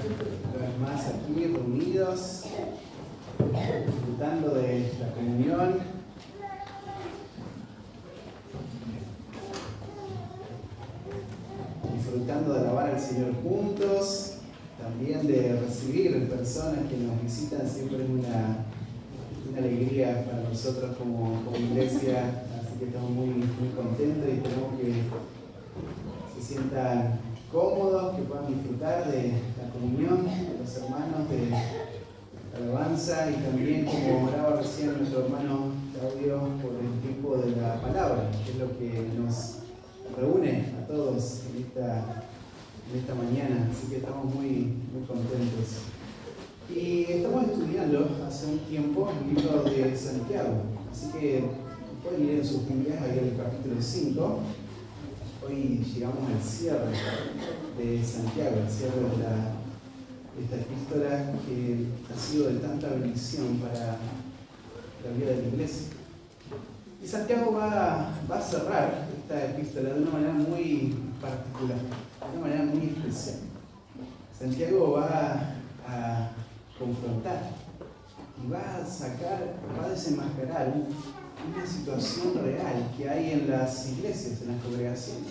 una vez más aquí reunidos, disfrutando de la comunión. Disfrutando de alabar al Señor juntos, también de recibir personas que nos visitan, siempre es una alegría para nosotros como iglesia, así que estamos muy contentos y esperamos que se sientan cómodos, que puedan disfrutar de la comunión de los hermanos de la alabanza y también, como oraba recién nuestro hermano Claudio, por el tiempo de la palabra, que es lo que nos reúne a todos en esta mañana, así que estamos muy contentos. Y estamos estudiando hace un tiempo el libro de Santiago, así que pueden ir en sus Biblias ahí al capítulo 5. Hoy llegamos al cierre de Santiago, al cierre de esta epístola que ha sido de tanta bendición para la vida de la iglesia. Y Santiago va a cerrar esta epístola de una manera muy particular, de una manera muy especial. Santiago va a confrontar y va a desenmascarar una situación real que hay en las iglesias, en las congregaciones.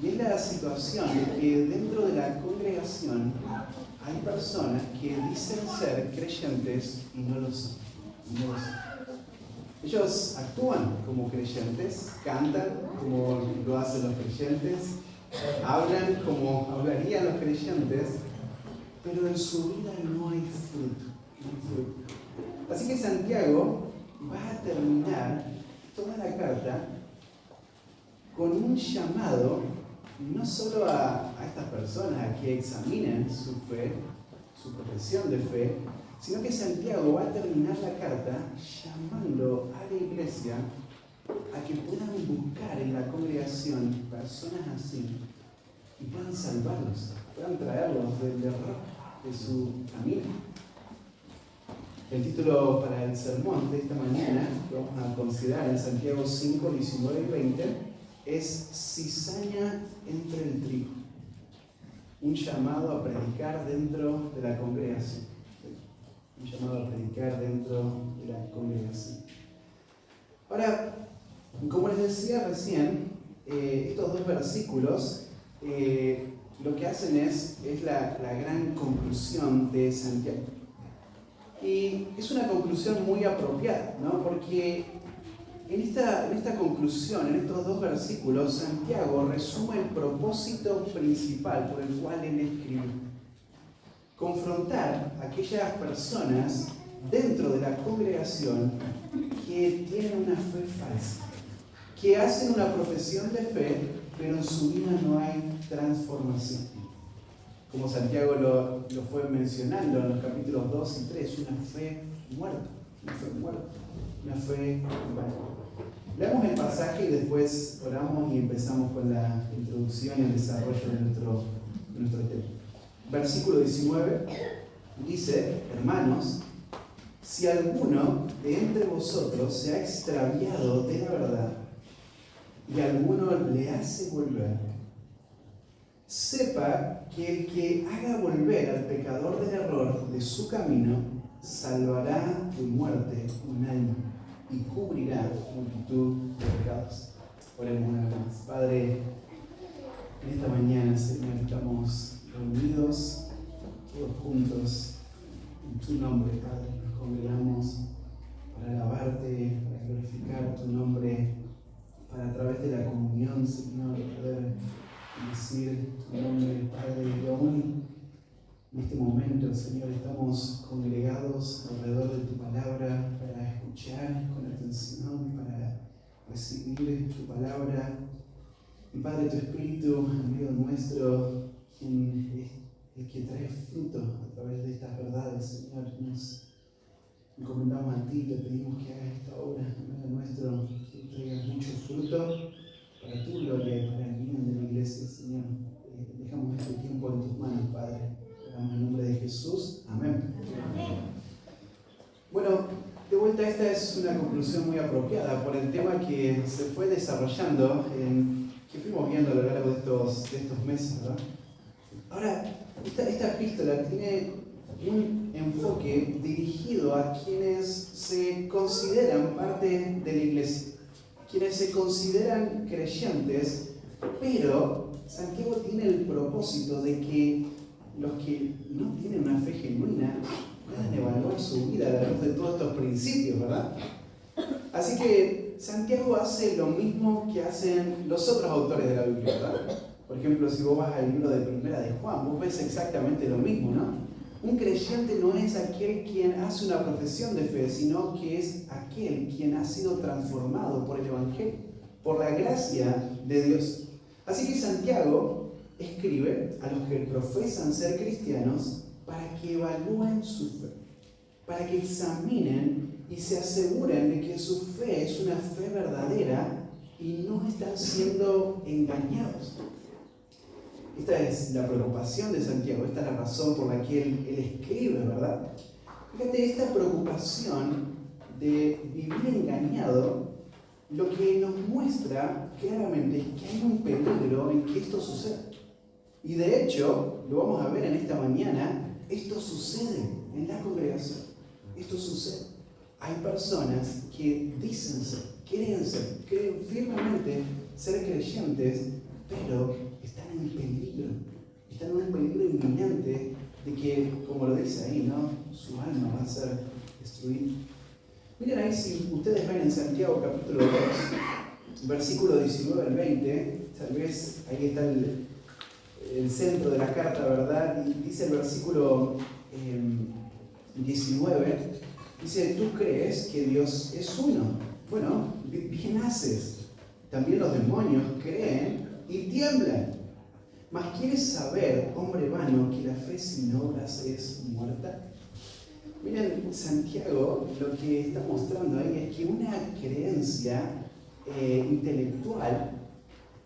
Y es la situación de que dentro de la congregación hay personas que dicen ser creyentes y no lo son. Ellos actúan como creyentes, cantan como lo hacen los creyentes, hablan como hablarían los creyentes, pero en su vida no hay fruto. Así que Santiago va a terminar toda la carta con un llamado no solo a estas personas a que examinen su fe, su profesión de fe, sino que Santiago va a terminar la carta llamando a la iglesia a que puedan buscar en la congregación personas así y puedan salvarlos, puedan traerlos del error de su camino. El título para el sermón de esta mañana, que vamos a considerar en Santiago 5, 19 y 20, es cizaña entre el trigo. Un llamado a predicar dentro de la congregación. Un llamado a predicar dentro de la congregación. Ahora, como les decía recién, estos dos versículos lo que hacen es la gran conclusión de Santiago. Y es una conclusión muy apropiada, ¿no? Porque en esta conclusión, en estos dos versículos, Santiago resume el propósito principal por el cual él escribió. Confrontar a aquellas personas dentro de la congregación que tienen una fe falsa, que hacen una profesión de fe, pero en su vida no hay transformación. Como Santiago lo fue mencionando en los capítulos 2 y 3, una fe muerta, una fe vana. Leamos el pasaje y después oramos y empezamos con la introducción y el desarrollo de nuestro tema. Versículo 19 dice: hermanos, si alguno de entre vosotros se ha extraviado de la verdad y alguno le hace volver, sepa que el que haga volver al pecador del error de su camino salvará de muerte un alma y cubrirá multitud de pecados. Oremos una vez más. Padre, en esta mañana, Señor, estamos reunidos todos juntos en tu nombre, Padre. Nos congregamos para alabarte, para glorificar tu nombre, para a través de la comunión, Señor, poder decir tu nombre, Padre. Y aún en este momento, Señor, estamos congregados alrededor de tu palabra para escuchar con atención, para recibir tu palabra. Y Padre, tu Espíritu en medio nuestro, quien es el que trae fruto a través de estas verdades, Señor, nos encomendamos a ti, te pedimos que hagas esta obra en medio nuestro, que traigas mucho fruto para tu gloria y para el bien de la iglesia, Señor. Dejamos este tiempo en tus manos, Padre. Oramos en el nombre de Jesús. Amén. Bueno, de vuelta, esta es una conclusión muy apropiada por el tema que se fue desarrollando, que fuimos viendo a lo largo de estos meses, ¿verdad? Ahora, esta epístola tiene un enfoque dirigido a quienes se consideran parte de la iglesia, quienes se consideran creyentes, pero Santiago tiene el propósito de que los que no tienen una fe genuina puedan evaluar su vida a la luz de todos estos principios, ¿verdad? Así que Santiago hace lo mismo que hacen los otros autores de la Biblia, ¿verdad? Por ejemplo, si vos vas al libro de Primera de Juan, vos ves exactamente lo mismo, ¿no? Un creyente no es aquel quien hace una profesión de fe, sino que es aquel quien ha sido transformado por el Evangelio, por la gracia de Dios. Así que Santiago escribe a los que profesan ser cristianos para que evalúen su fe, para que examinen y se aseguren de que su fe es una fe verdadera y no están siendo engañados. Esta es la preocupación de Santiago, esta es la razón por la que él escribe, ¿verdad? Fíjate, esta preocupación de vivir engañado, lo que nos muestra claramente es que hay un peligro en que esto suceda. Y de hecho, lo vamos a ver en esta mañana, esto sucede en la congregación. Esto sucede. Hay personas que dicen ser, creen firmemente ser creyentes, pero están en un peligro inminente de que, como lo dice ahí, ¿no? Su alma va a ser destruida. Miren ahí, si ustedes ven en Santiago capítulo 2, versículo 19 al 20, tal vez ahí está el centro de la carta, ¿verdad? Y dice el versículo 19, dice: ¿tú crees que Dios es uno? Bueno, bien haces. También los demonios creen y tiemblan. ¿Mas quieres saber, hombre vano, que la fe sin obras es muerta? Miren, Santiago lo que está mostrando ahí es que una creencia intelectual,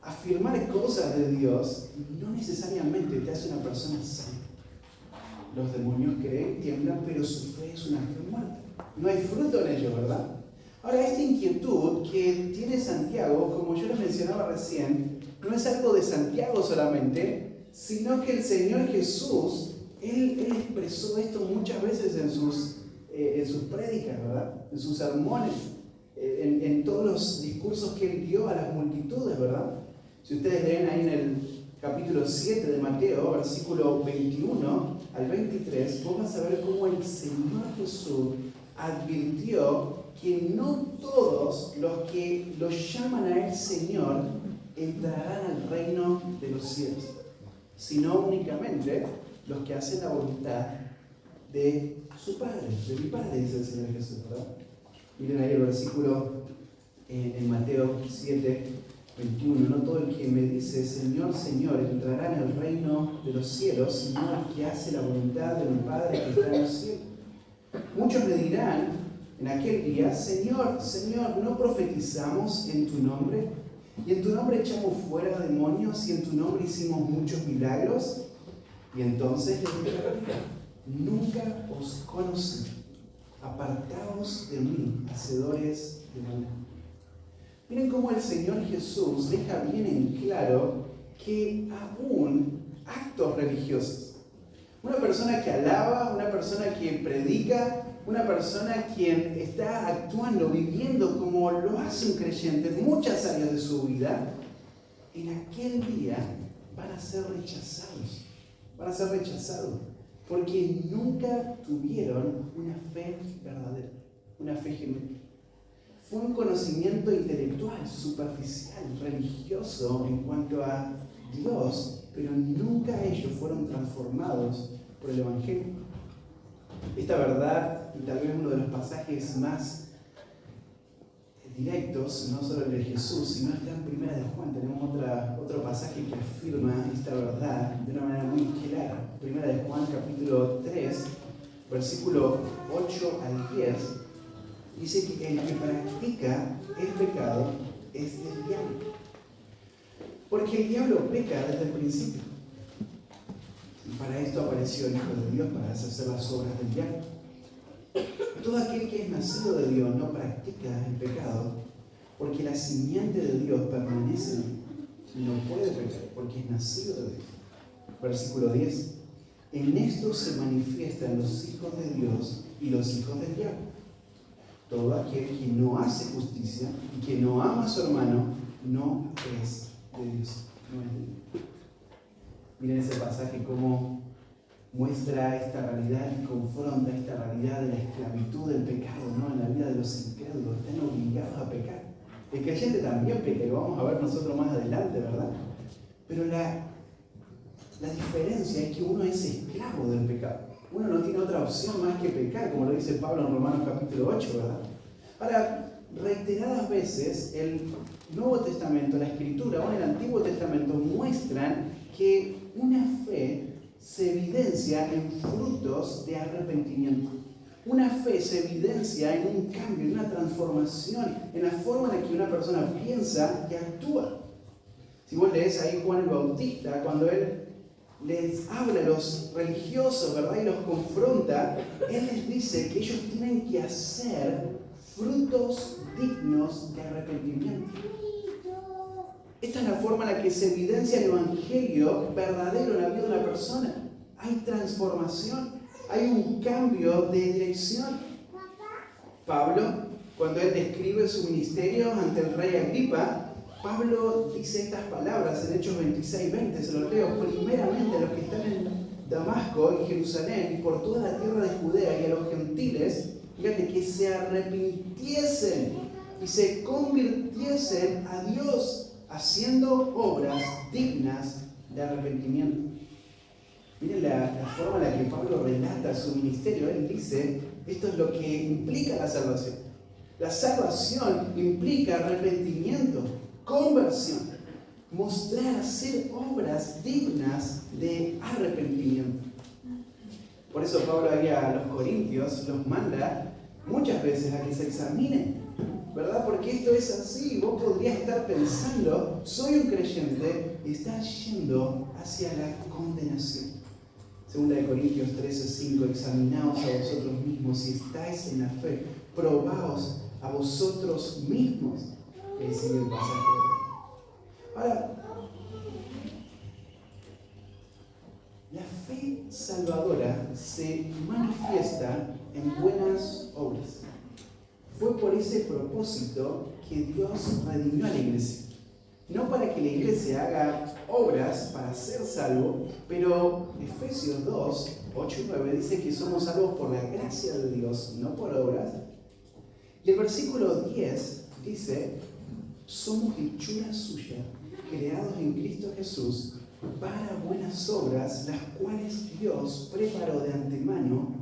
afirmar cosas de Dios, no necesariamente te hace una persona sana. Los demonios creen, tiemblan, pero su fe es una fe muerta. No hay fruto en ello, ¿verdad? Ahora, esta inquietud que tiene Santiago, como yo les mencionaba recién, no es algo de Santiago solamente, sino que el Señor Jesús, Él expresó esto muchas veces en sus prédicas, ¿verdad? En sus sermones, en todos los discursos que Él dio a las multitudes, ¿verdad? Si ustedes leen ahí en el capítulo 7 de Mateo, versículo 21 al 23, vos vas a ver cómo el Señor Jesús advirtió que no todos los que lo llaman a Él Señor entrarán al reino de los cielos, sino únicamente los que hacen la voluntad de su Padre, de mi Padre, dice el Señor Jesús, ¿verdad? Miren ahí el versículo en Mateo 7, 21. No todo el que me dice Señor, Señor, entrará en el reino de los cielos, sino el que hace la voluntad de mi Padre que está en los cielos. Muchos me dirán en aquel día: Señor, Señor, ¿no profetizamos en tu nombre? Y en tu nombre echamos fuera demonios, y en tu nombre hicimos muchos milagros. Y entonces les declararía: nunca os conocí, apartaos de mí, hacedores de maldad. Miren cómo el Señor Jesús deja bien en claro que aún actos religiosos, una persona que alaba, una persona que predica, una persona quien está actuando, viviendo como lo hace un creyente en muchas áreas de su vida, en aquel día van a ser rechazados. Van a ser rechazados porque nunca tuvieron una fe verdadera, una fe genuina. Fue un conocimiento intelectual, superficial, religioso en cuanto a Dios, pero nunca ellos fueron transformados por el Evangelio. Esta verdad, y tal vez uno de los pasajes más directos, no solo el de Jesús, sino está en Primera de Juan. Tenemos otro pasaje que afirma esta verdad de una manera muy clara. Primera de Juan, capítulo 3, versículo 8 al 10, dice que el que practica el pecado es del diablo. Porque el diablo peca desde el principio. Y para esto apareció el Hijo de Dios, para deshacer las obras del diablo. Todo aquel que es nacido de Dios no practica el pecado, porque la simiente de Dios permanece en él y no puede pecar, porque es nacido de Dios. Versículo 10. En esto se manifiestan los hijos de Dios y los hijos del diablo. Todo aquel que no hace justicia y que no ama a su hermano no es de Dios. No es de Dios. Miren ese pasaje cómo muestra esta realidad y confronta esta realidad de la esclavitud del pecado, ¿no? En la vida de los incrédulos, están obligados a pecar. El creyente también peca, y lo vamos a ver nosotros más adelante, ¿verdad? Pero la diferencia es que uno es esclavo del pecado. Uno no tiene otra opción más que pecar, como lo dice Pablo en Romanos capítulo 8, ¿verdad? Ahora, reiteradas veces el Nuevo Testamento, la Escritura o el Antiguo Testamento muestran que una fe se evidencia en frutos de arrepentimiento. Una fe se evidencia en un cambio, en una transformación, en la forma en la que una persona piensa y actúa. Si vos lees ahí Juan el Bautista, cuando él les habla a los religiosos, ¿verdad? Y los confronta, él les dice que ellos tienen que hacer frutos dignos de arrepentimiento. Esta es la forma en la que se evidencia el evangelio verdadero en la vida de una persona. Hay transformación, hay un cambio de dirección. Pablo, cuando él describe su ministerio ante el rey Agripa, Pablo dice estas palabras en Hechos 26:20, se los leo: primeramente a los que están en Damasco y Jerusalén y por toda la tierra de Judea y a los gentiles, fíjate, que se arrepintiesen y se convirtiesen a Dios, haciendo obras dignas de arrepentimiento. Miren la forma en la que Pablo relata su ministerio. Él dice, esto es lo que implica la salvación. La salvación implica arrepentimiento, conversión, mostrar, hacer obras dignas de arrepentimiento. Por eso Pablo ahí a los corintios los manda muchas veces a que se examinen, ¿verdad? Porque esto es así. Vos podrías estar pensando, soy un creyente, y estás yendo hacia la condenación. Segunda de Corintios 13:5, examinaos a vosotros mismos si estáis en la fe, probaos a vosotros mismos. Que sigue el pasaje. Ahora, la fe salvadora se manifiesta en buenas obras. Fue por ese propósito que Dios redimió a la iglesia. No para que la iglesia haga obras para ser salvo, pero Efesios 2:8-9 dice que somos salvos por la gracia de Dios, no por obras. Y el versículo 10 dice, somos hechura suya, creados en Cristo Jesús, para buenas obras, las cuales Dios preparó de antemano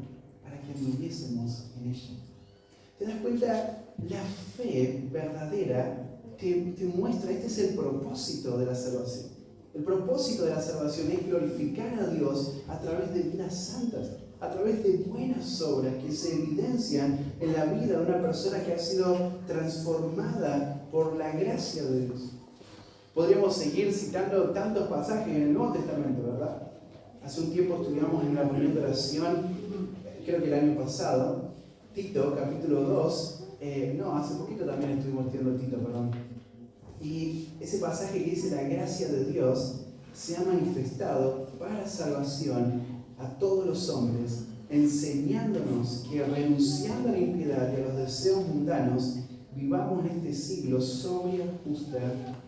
para que anduviésemos en ellas. ¿Te das cuenta? La fe verdadera te muestra, este es el propósito de la salvación. El propósito de la salvación es glorificar a Dios a través de vidas santas, a través de buenas obras que se evidencian en la vida de una persona que ha sido transformada por la gracia de Dios. Podríamos seguir citando tantos pasajes en el Nuevo Testamento, ¿verdad? Hace un tiempo estuvimos en una reunión de oración, creo que el año pasado, Tito, capítulo 2, hace poquito también estuvimos estudiando Tito, perdón. Y ese pasaje que dice, la gracia de Dios se ha manifestado para salvación a todos los hombres, enseñándonos que renunciando a la impiedad y a los deseos mundanos, vivamos en este siglo sobria, justa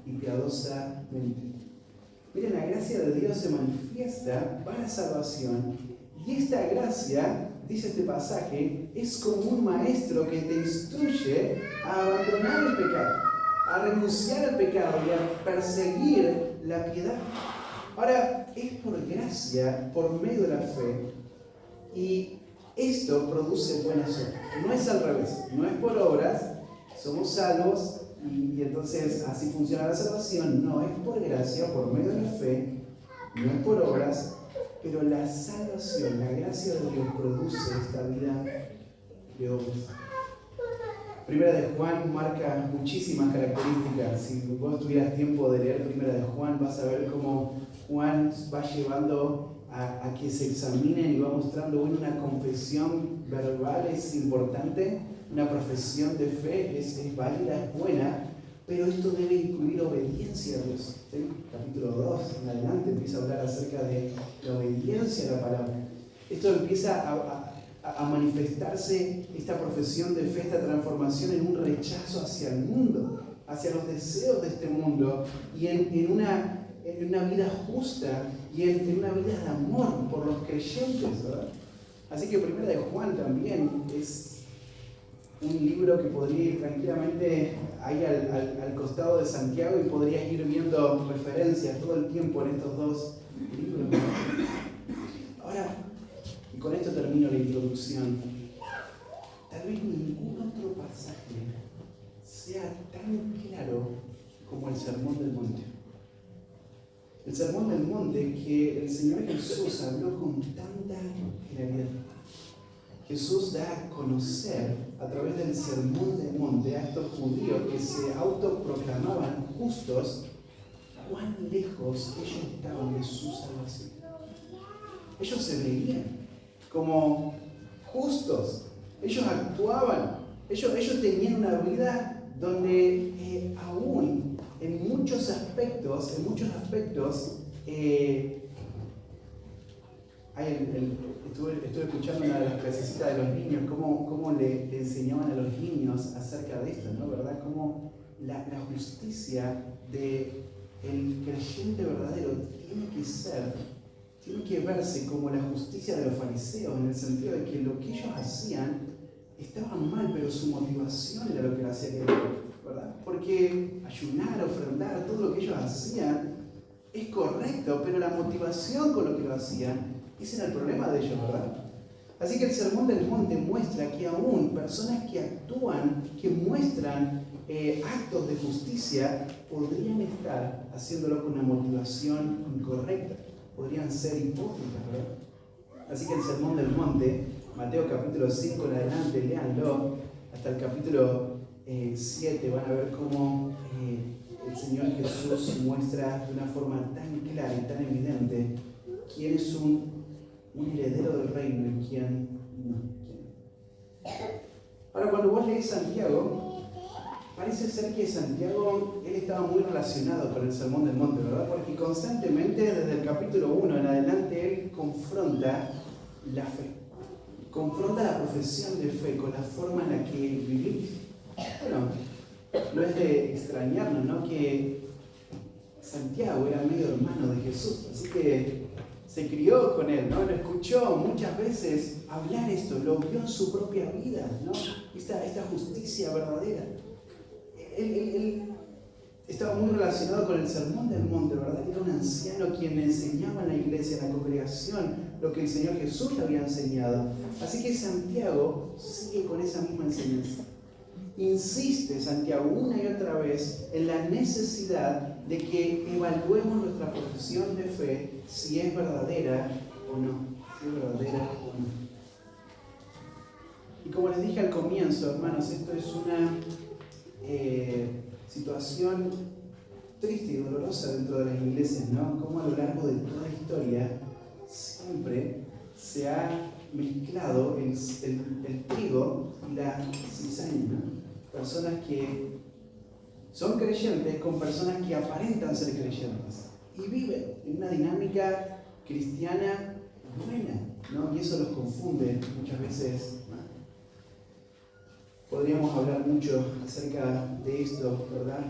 y piadosamente. Miren, la gracia de Dios se manifiesta para salvación, y esta gracia, dice este pasaje, es como un maestro que te instruye a abandonar el pecado, a renunciar al pecado y a perseguir la piedad. Ahora, es por gracia, por medio de la fe, y esto produce buenas obras. No es al revés, no es por obras, somos salvos y entonces así funciona la salvación. No, es por gracia, por medio de la fe, no es por obras, pero la salvación, la gracia de Dios produce esta vida de obras. Primera de Juan marca muchísimas características. Si vos tuvieras tiempo de leer Primera de Juan, vas a ver cómo Juan va llevando a que se examinen y va mostrando una confesión verbal, es importante, una profesión de fe, es válida, es buena, pero esto debe incluir obediencia a Dios. ¿Sí? Capítulo 2, en adelante empieza a hablar acerca de la obediencia a la palabra. Esto empieza a manifestarse, esta profesión de fe, esta transformación en un rechazo hacia el mundo, hacia los deseos de este mundo y en una vida justa y en una vida de amor por los creyentes, ¿verdad? Así que Primera de Juan también es un libro que podría ir tranquilamente ahí al costado de Santiago y podrías ir viendo referencias todo el tiempo en estos dos libros, ¿no? Ahora, y con esto termino la introducción, tal vez ningún otro pasaje sea tan claro como el Sermón del Monte. El Sermón del Monte que el Señor Jesús habló con tanta claridad. Jesús da a conocer a través del Sermón del Monte a estos judíos que se autoproclamaban justos, cuán lejos ellos estaban de su salvación. Ellos se veían como justos, ellos actuaban, ellos tenían una vida donde aún en muchos aspectos, estuve escuchando una de las clasecitas de los niños, cómo le enseñaban a los niños acerca de esto, ¿no? ¿Verdad? Cómo la justicia del creyente verdadero tiene que verse como la justicia de los fariseos, en el sentido de que lo que ellos hacían estaba mal, pero su motivación era lo que lo hacía querer, ¿verdad? Porque ayunar, ofrendar, todo lo que ellos hacían es correcto, pero la motivación con lo que lo hacían, ese era el problema de ellos, ¿verdad? Así que el Sermón del Monte muestra que aún personas que actúan, que muestran actos de justicia, podrían estar haciéndolo con una motivación incorrecta, podrían ser hipócritas, ¿verdad? Así que el Sermón del Monte, Mateo capítulo 5 en adelante, léanlo, hasta el capítulo 7, van a ver cómo el Señor Jesús muestra de una forma tan clara y tan evidente quién es un heredero del reino y quién no. Ahora, cuando vos lees Santiago, parece ser que Santiago, él estaba muy relacionado con el Sermón del Monte, ¿verdad? Porque constantemente, desde el capítulo 1 en adelante, él confronta la fe. Confronta la profesión de fe con la forma en la que vivimos. Bueno, no es de extrañarnos, ¿no? Que Santiago era medio hermano de Jesús, así que se crió con él, ¿no? Lo escuchó muchas veces hablar esto, lo vio en su propia vida, ¿no? Esta justicia verdadera. Él estaba muy relacionado con el Sermón del Monte, ¿verdad? Era un anciano quien le enseñaba en la iglesia, en la congregación, lo que el Señor Jesús le había enseñado. Así que Santiago sigue con esa misma enseñanza. Insiste Santiago una y otra vez en la necesidad de que evaluemos nuestra profesión de fe, si es verdadera o no. Si es verdadera o no. Y como les dije al comienzo, hermanos, esto es una situación triste y dolorosa dentro de las iglesias, ¿no? Como a lo largo de toda la historia siempre se ha mezclado el trigo y la cizaña, ¿no? Personas que son creyentes con personas que aparentan ser creyentes y viven en una dinámica cristiana buena, ¿no? Y eso los confunde muchas veces, ¿no? Podríamos hablar mucho acerca de esto, ¿verdad?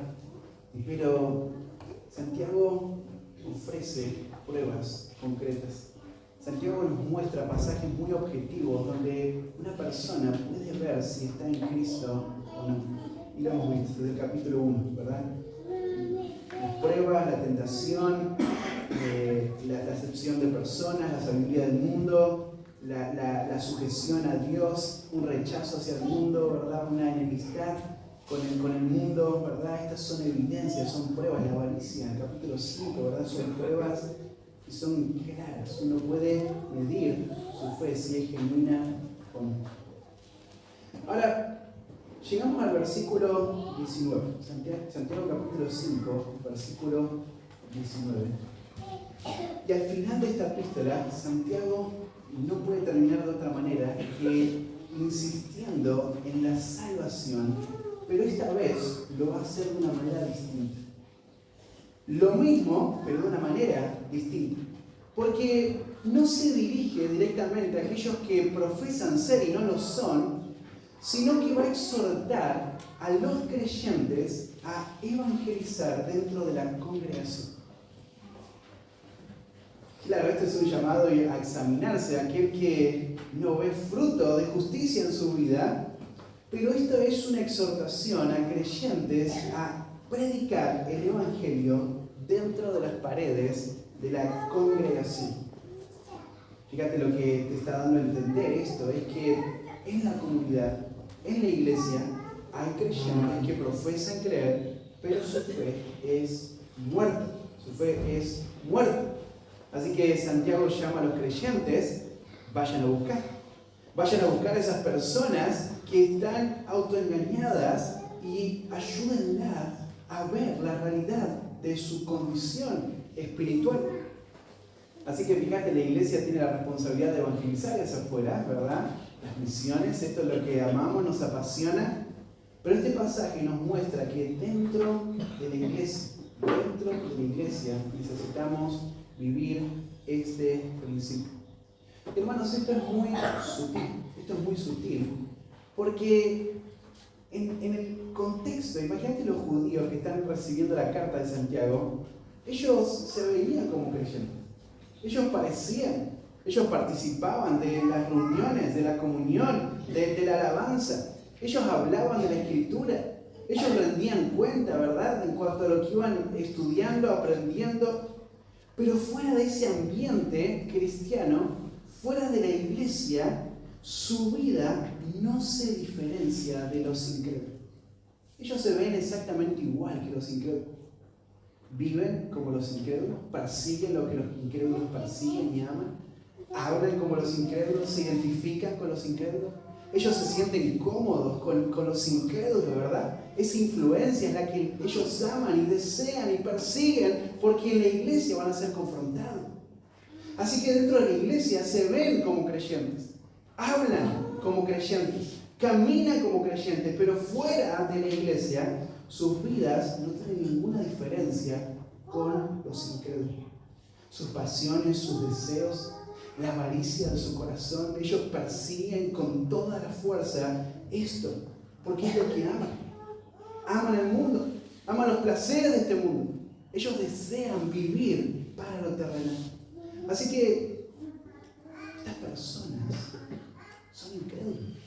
Pero Santiago ofrece pruebas concretas. Santiago nos muestra pasajes muy objetivos donde una persona puede ver si está en Cristo o no. Y lo hemos visto desde el capítulo 1, ¿verdad? Las pruebas, la tentación, la acepción de personas, la sabiduría del mundo, la sujeción a Dios, un rechazo hacia el mundo, ¿verdad? Una enemistad con el mundo, ¿verdad? Estas son evidencias, son pruebas. La avaricia, en el capítulo 5, ¿verdad? Son pruebas que son claras. Uno puede medir su fe, si es genuina o no. Ahora, llegamos al versículo 19. Santiago capítulo 5, versículo 19. Y al final de esta epístola, Santiago no puede terminar de otra manera que insistiendo en la salvación, pero esta vez lo va a hacer de una manera distinta. lo mismo, pero de una manera distinta. Porque no se dirige directamente a aquellos que profesan ser y no lo son, sino que va a exhortar a los creyentes a evangelizar dentro de la congregación. Claro, esto es un llamado a examinarse, aquel que no ve fruto de justicia en su vida, pero esto es una exhortación a creyentes a predicar el evangelio dentro de las paredes de la congregación. Fíjate lo que te está dando a entender esto, es que en la comunidad, en la iglesia, hay creyentes que profesan creer, pero su fe es muerta. Su fe es muerta. Así que Santiago llama a los creyentes, vayan a buscar. Vayan a buscar a esas personas que están autoengañadas y ayúdenlas a ver la realidad de su condición espiritual. Así que fíjate, la iglesia tiene la responsabilidad de evangelizar hacia afuera, ¿verdad? Las misiones, esto es lo que amamos, nos apasiona. Pero este pasaje nos muestra que dentro de la iglesia necesitamos vivir este principio. Hermanos, esto es muy sutil, porque en el contexto, imagínate los judíos que están recibiendo la carta de Santiago, ellos se veían como creyentes, ellos participaban de las reuniones, de la comunión, de la alabanza, ellos hablaban de la escritura, ellos rendían cuenta, ¿verdad?, en cuanto a lo que iban estudiando, aprendiendo. Pero fuera de ese ambiente cristiano, fuera de la iglesia, su vida no se diferencia de los incrédulos. Ellos se ven exactamente igual que los incrédulos. Viven como los incrédulos, persiguen lo que los incrédulos persiguen y aman, hablan como los incrédulos, se identifican con los incrédulos. Ellos se sienten cómodos con los incrédulos, ¿verdad? Esa influencia es la que ellos aman y desean y persiguen, porque en la iglesia van a ser confrontados. Así que dentro de la iglesia se ven como creyentes, hablan como creyentes, caminan como creyentes, pero fuera de la iglesia sus vidas no tienen ninguna diferencia con los incrédulos. Sus pasiones, sus deseos, la avaricia de su corazón, ellos persiguen con toda la fuerza esto, porque es lo que aman. Aman el mundo, aman los placeres de este mundo. Ellos desean vivir para lo terrenal. Así que estas personas son incrédulos.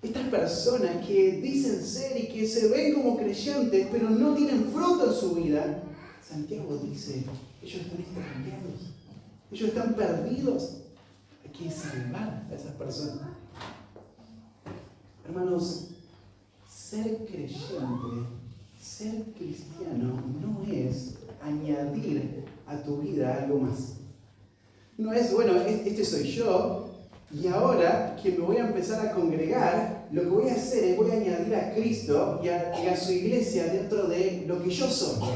Estas personas que dicen ser y que se ven como creyentes, pero no tienen fruto en su vida, Santiago dice, ellos están extraviados. Ellos están perdidos. Hay que salvar a esas personas. Hermanos, ser creyente, ser cristiano, no es añadir a tu vida algo más. No es, bueno, este soy yo, y ahora que me voy a empezar a congregar, lo que voy a hacer es voy a añadir a Cristo y a su iglesia dentro de lo que yo soy.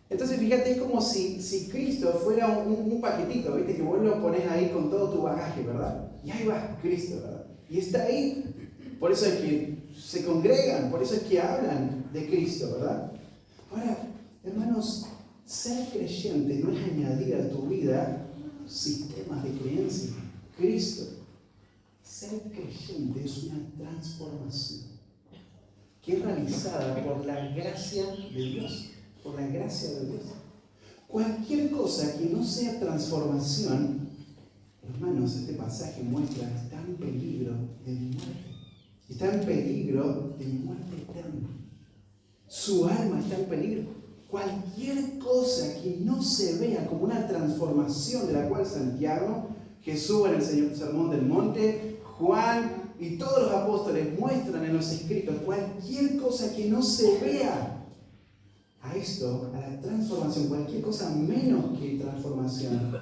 Entonces fíjate, es como si Cristo fuera un paquetito, ¿viste? Que vos lo pones ahí con todo tu bagaje, ¿verdad? Y ahí va Cristo, ¿verdad? Y está ahí. Por eso es que se congregan, por eso es que hablan de Cristo, ¿verdad? Ahora, hermanos, ser creyente no es añadir a tu vida sistemas de creencia. Cristo. Ser creyente es una transformación que es realizada por la gracia de Dios. Por la gracia de Dios. Cualquier cosa que no sea transformación, hermanos, este pasaje muestra que está en peligro de muerte. Está en peligro de muerte eterna. Su alma está en peligro. Cualquier cosa que no se vea como una transformación de la cual Santiago, Jesús en el Sermón del Monte, Juan y todos los apóstoles muestran en los escritos, cualquier cosa que no se vea a esto, a la transformación, cualquier cosa menos que transformación,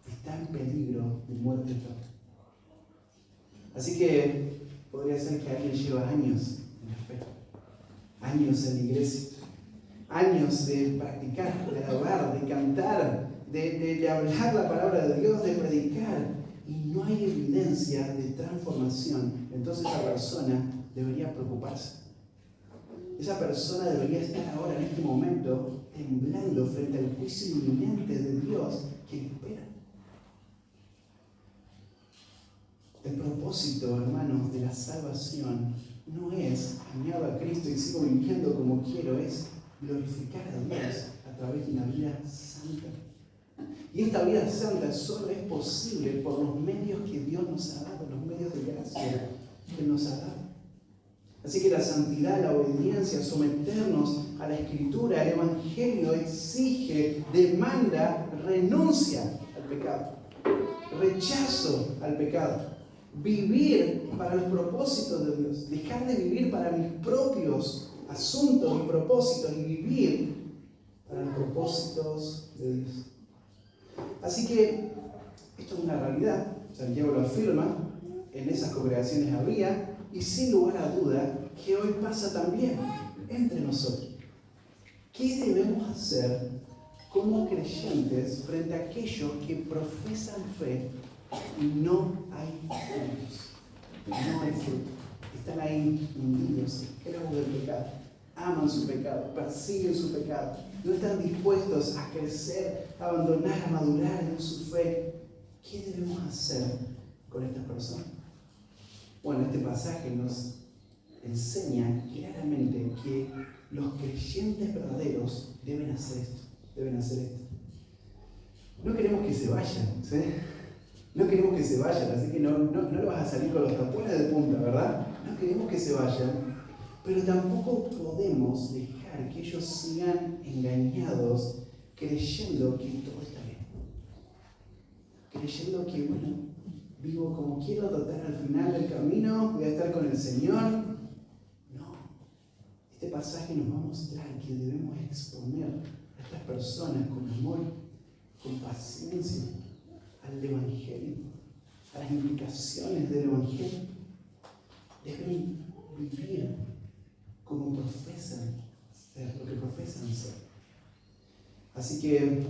está en peligro de muerte eterna. Así que podría ser que alguien lleva años en la fe, años en la iglesia, años de practicar, de alabar, de cantar, de hablar la palabra de Dios, de predicar, y no hay evidencia de transformación. Entonces esa persona debería preocuparse. Esa persona debería estar ahora en este momento temblando frente al juicio inminente de Dios que le espera. El propósito, hermanos, de la salvación no es añado a Cristo y sigo viviendo como quiero, es glorificar a Dios a través de una vida santa. Y esta vida santa solo es posible por los medios que Dios nos ha dado, los medios de gracia que nos ha dado. Así que la santidad, la obediencia, someternos a la Escritura, el Evangelio exige, demanda, renuncia al pecado, rechazo al pecado, vivir para los propósitos de Dios, dejar de vivir para mis propios asuntos y propósitos y vivir para los propósitos de Dios. Así que esto es una realidad, Santiago lo afirma, en esas congregaciones había, y sin lugar a duda que hoy pasa también entre nosotros. ¿Qué debemos hacer como creyentes frente a aquellos que profesan fe y no hay frutos? No hay fruto. Están ahí hundidos, esclavos del pecado. Aman su pecado, persiguen su pecado. No están dispuestos a crecer, a abandonar, a madurar en su fe. ¿Qué debemos hacer con estas personas? Bueno, este pasaje nos enseña claramente que los creyentes verdaderos deben hacer esto. No queremos que se vayan, ¿sí? No queremos que se vayan, así que no le vas a salir con los tapones de punta, ¿verdad? No queremos que se vayan, pero tampoco podemos dejar que ellos sigan engañados creyendo que todo está bien. Creyendo que, bueno, vivo como quiero, total al final del camino voy a estar con el Señor. No. Este pasaje nos va a mostrar que debemos exponer a estas personas con amor, con paciencia, al Evangelio, a las implicaciones del Evangelio. Deben vivir como profesan ser, lo que profesan ser. Así que,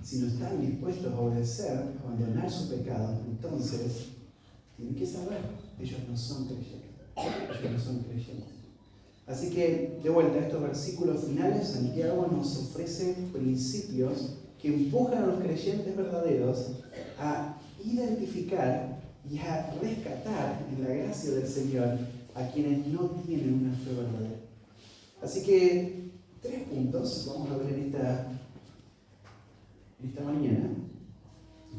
si no están dispuestos a obedecer, a abandonar su pecado, entonces tienen que saber, ellos no son creyentes. Así que, de vuelta a estos versículos finales, Santiago nos ofrece principios que empujan a los creyentes verdaderos a identificar y a rescatar en la gracia del Señor a quienes no tienen una fe verdadera. Así que 3 puntos vamos a ver en esta mañana.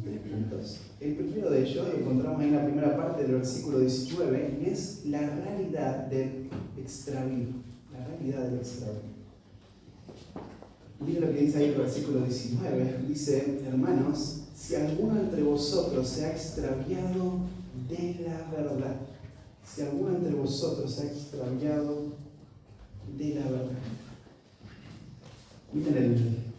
3 puntos. El primero de ellos, lo encontramos en la primera parte del versículo 19, es la realidad del extravío. La realidad del extravío. Miren lo que dice ahí el versículo 19. Dice: hermanos, si alguno entre vosotros se ha extraviado de la verdad. Si alguno entre vosotros se ha extraviado de la verdad. Miren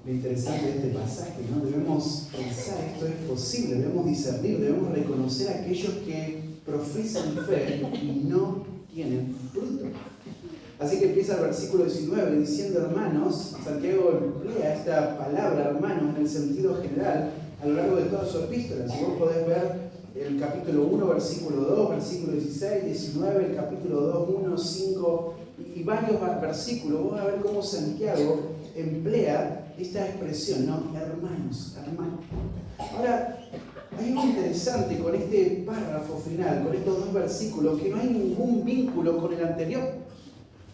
lo interesante de este pasaje, ¿no? Debemos pensar, esto es posible, debemos discernir, debemos reconocer a aquellos que profesan fe y no tienen fruto. Así que empieza el versículo 19 diciendo hermanos. Santiago emplea esta palabra hermanos en el sentido general a lo largo de toda su epístola. Si vos podés ver el capítulo 1, versículo 2, versículo 16, 19, el capítulo 2, 1, 5 y varios versículos, vos vas a ver cómo Santiago emplea esta expresión, ¿no? Hermanos. Ahora, hay algo interesante con este párrafo final, con estos 2 versículos, que no hay ningún vínculo con el anterior.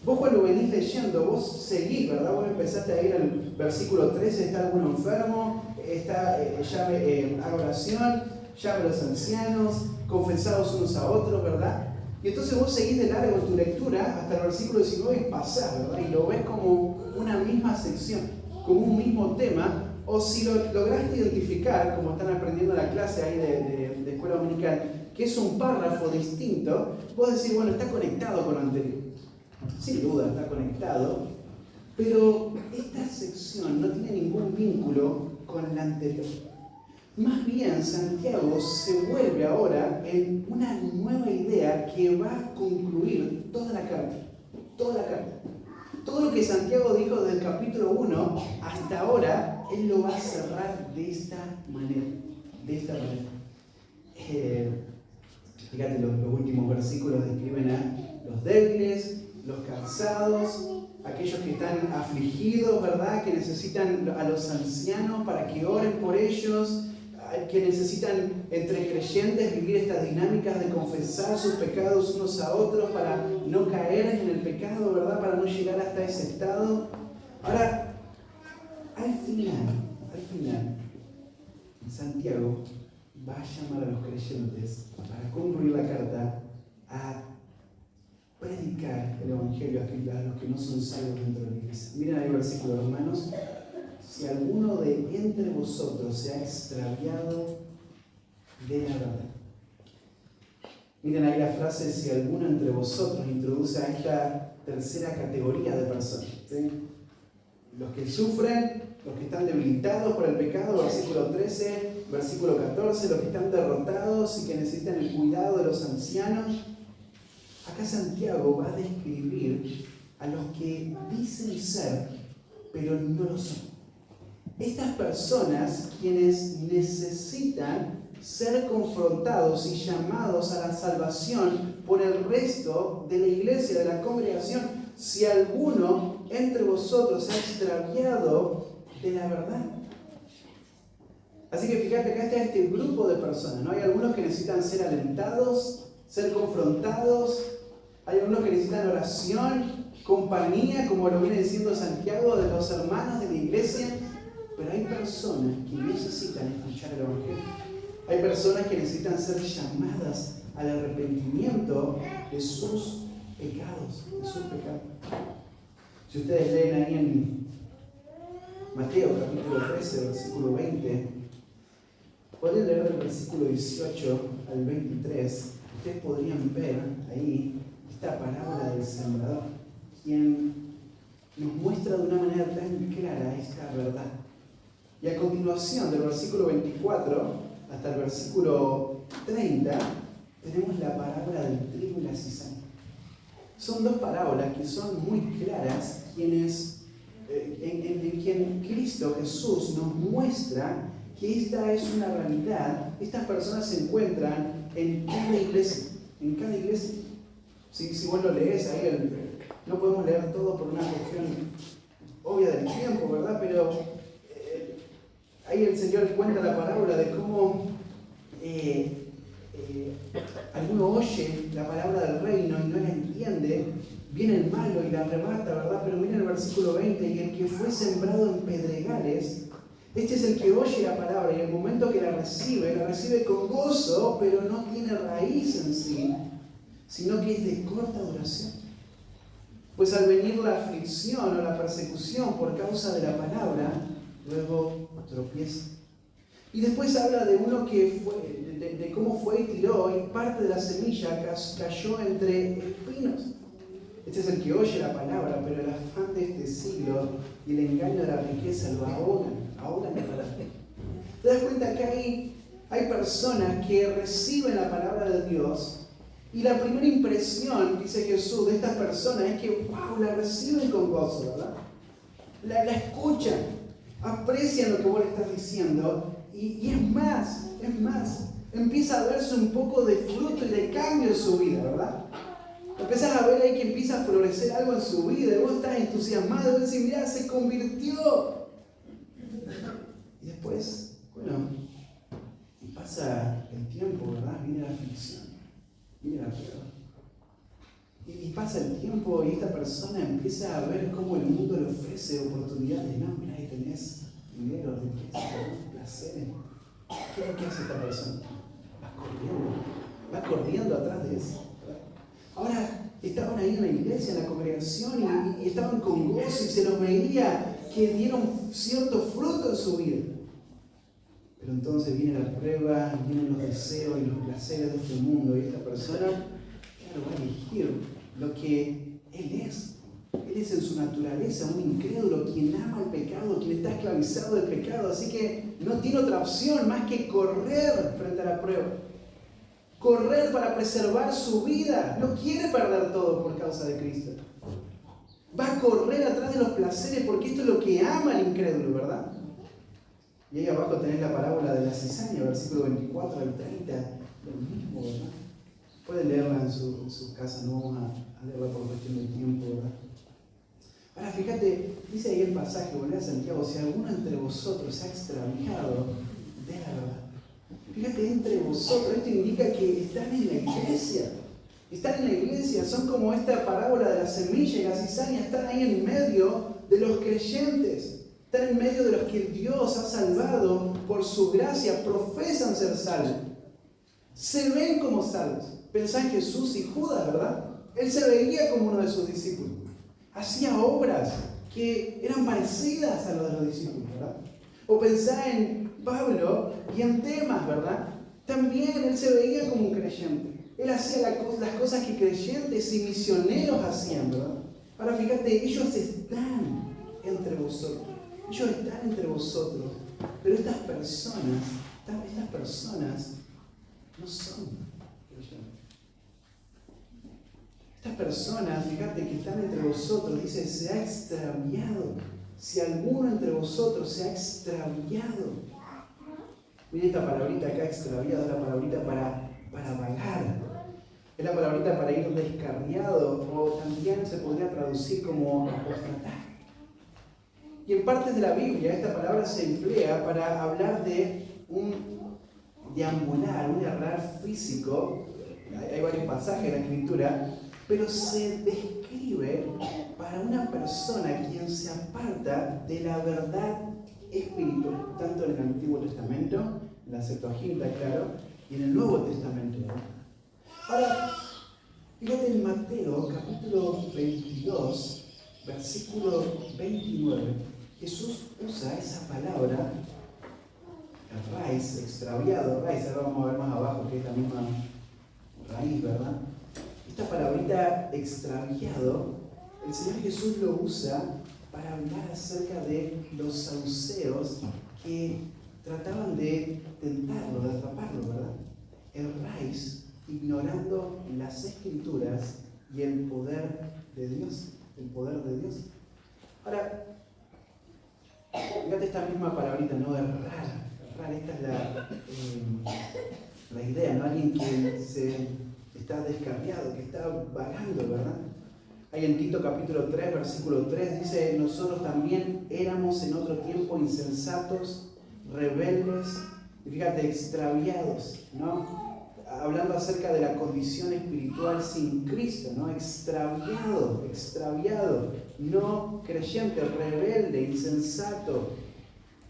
Vos cuando venís leyendo, vos seguís, ¿verdad? Vos empezaste a ir al versículo 13, está alguno enfermo, está, haga oración, llame a los ancianos, confesados unos a otros, ¿verdad? Y entonces vos seguís de largo en tu lectura hasta el versículo 19 y pasás, ¿verdad? Y lo ves como una misma sección, como un mismo tema, o si lo lograste identificar, como están aprendiendo en la clase ahí de escuela dominical, que es un párrafo distinto, vos decís, bueno, está conectado con lo anterior. Sin duda está conectado, pero esta sección no tiene ningún vínculo con la anterior. Más bien, Santiago se vuelve ahora en una nueva idea que va a concluir toda la carta. Todo lo que Santiago dijo desde el capítulo 1 hasta ahora, él lo va a cerrar de esta manera. Fíjate, los últimos versículos describen a los débiles, los cansados, aquellos que están afligidos, ¿verdad? Que necesitan a los ancianos para que oren por ellos, que necesitan entre creyentes vivir estas dinámicas de confesar sus pecados unos a otros para no caer en el pecado, ¿verdad? Para no llegar hasta ese estado. Ahora, al final, Santiago va a llamar a los creyentes para concluir la carta a predicar el Evangelio a los que no son salvos dentro de la iglesia. Miren ahí el versículo, hermanos. Si alguno de entre vosotros se ha extraviado de la verdad. Miren ahí la frase, si alguno entre vosotros, introduce a esta tercera categoría de personas. ¿Sí? Los que sufren, los que están debilitados por el pecado, versículo 13, versículo 14, los que están derrotados y que necesitan el cuidado de los ancianos. Acá Santiago va a describir a los que dicen ser, pero no lo son. Estas personas quienes necesitan ser confrontados y llamados a la salvación por el resto de la iglesia, de la congregación, si alguno entre vosotros se ha extraviado de la verdad. Así que fíjate, acá está este grupo de personas, ¿no? Hay algunos que necesitan ser alentados, ser confrontados, hay algunos que necesitan oración, compañía, como lo viene diciendo Santiago, de los hermanos de la iglesia. Pero hay personas que necesitan escuchar el Evangelio. Hay personas que necesitan ser llamadas al arrepentimiento de sus pecados. Si ustedes leen ahí en Mateo capítulo 13, versículo 20, pueden leer del versículo 18 al 23, ustedes podrían ver ahí esta parábola del sembrador, quien nos muestra de una manera tan clara esta verdad. Y a continuación, del versículo 24 hasta el versículo 30, tenemos la parábola del trigo y la cizaña. Son dos parábolas que son muy claras, en quien Cristo Jesús nos muestra que esta es una realidad. Estas personas se encuentran en cada iglesia. En cada iglesia. Si vos lo lees ahí, no podemos leer todo por una cuestión obvia del tiempo, ¿verdad? Pero ahí el Señor cuenta la parábola de cómo alguno oye la palabra del reino y no la entiende, viene el malo y la arrebata, ¿verdad? Pero miren el versículo 20, y el que fue sembrado en pedregales, este es el que oye la palabra y en el momento que la recibe con gozo, pero no tiene raíz en sí, sino que es de corta duración. Pues al venir la aflicción o la persecución por causa de la palabra, luego tropieza. Y después habla de uno que fue, de cómo fue y tiró, y parte de la semilla cayó entre espinos. Este es el que oye la palabra, pero el afán de este siglo y el engaño de la riqueza lo ahogan la palabra. ¿Te das cuenta que hay personas que reciben la palabra de Dios? Y la primera impresión, dice Jesús, de estas personas es que, wow, la reciben con gozo, ¿verdad? La escuchan, aprecian lo que vos le estás diciendo y es más, empieza a verse un poco de fruto y de cambio en su vida, ¿verdad? Empezás a ver ahí que empieza a florecer algo en su vida y vos estás entusiasmado y vos decís, mirá, se convirtió. Y después, bueno, y pasa el tiempo, ¿verdad? Viene la aflicción. Viene la prueba. Y pasa el tiempo y esta persona empieza a ver cómo el mundo le ofrece oportunidades. No, mira, ahí tenés dinero, riqueza, placeres. ¿Qué hace esta persona? Va corriendo atrás de eso. Ahora, estaban ahí en la iglesia, en la congregación, y estaban con gozo y se los veía que dieron cierto fruto en su vida. Pero entonces viene la prueba, vienen los deseos y los placeres de este mundo, y esta persona, claro, va a elegir lo que él es. Él es en su naturaleza un incrédulo, quien ama el pecado, quien está esclavizado del pecado, así que no tiene otra opción más que correr frente a la prueba. Correr para preservar su vida. No quiere perder todo por causa de Cristo. Va a correr atrás de los placeres porque esto es lo que ama el incrédulo, ¿verdad? Y ahí abajo tenés la parábola de la cizaña, versículo 24 al 30. Lo mismo, ¿verdad? Pueden leerla en su casa, no vamos a leerla por cuestión de tiempo, ¿verdad? Ahora fíjate, dice ahí el pasaje, volvé a Santiago, si alguno entre vosotros se ha extraviado de la verdad. Fíjate, entre vosotros, esto indica que están en la iglesia. Están en la iglesia, son como esta parábola de la semilla y la cizaña, están ahí en medio de los creyentes. Están en medio de los que Dios ha salvado por su gracia, profesan ser salvos. Se ven como salvos. Pensá en Jesús y Judas, ¿verdad? Él se veía como uno de sus discípulos. Hacía obras que eran parecidas a las de los discípulos, ¿verdad? O pensá en Pablo y en Demas, ¿verdad? También él se veía como un creyente. Él hacía las cosas que creyentes y misioneros hacían, ¿verdad? Ahora fíjate, ellos están entre vosotros. Ellos están entre vosotros. Pero estas personas no son creyentes. Estas personas, fíjate que están entre vosotros, dice, se ha extraviado. Si alguno entre vosotros se ha extraviado. Miren esta palabrita acá, extraviado, es la palabrita para vagar. Es la palabrita para ir descarriado, o también se podría traducir como apostatar. Y en partes de la Biblia esta palabra se emplea para hablar de un deambular, un errar físico. Hay varios pasajes en la Escritura, pero se describe para una persona quien se aparta de la verdad espiritual, tanto en el Antiguo Testamento, en la Septuaginta, claro, y en el Nuevo Testamento. Ahora, fíjate en Mateo, capítulo 22, versículo 29, Jesús usa esa palabra, raíz, extraviado, raíz, ahora vamos a ver más abajo que es la misma raíz, ¿verdad? Esta palabrita extraviado, el Señor Jesús lo usa para hablar acerca de los saduceos que trataban de tentarlo, de atraparlo, ¿verdad? El raíz, ignorando las Escrituras y el poder de Dios. Ahora, fíjate esta misma palabrita, ¿no? Errar, esta es la idea, ¿no? Alguien que se está descarriado, que está vagando, ¿verdad? Ahí en Tito capítulo 3, versículo 3, dice, nosotros también éramos en otro tiempo insensatos, rebeldes, y fíjate, extraviados, ¿no? Hablando acerca de la condición espiritual sin Cristo, ¿no? Extraviado, no creyente, rebelde, insensato,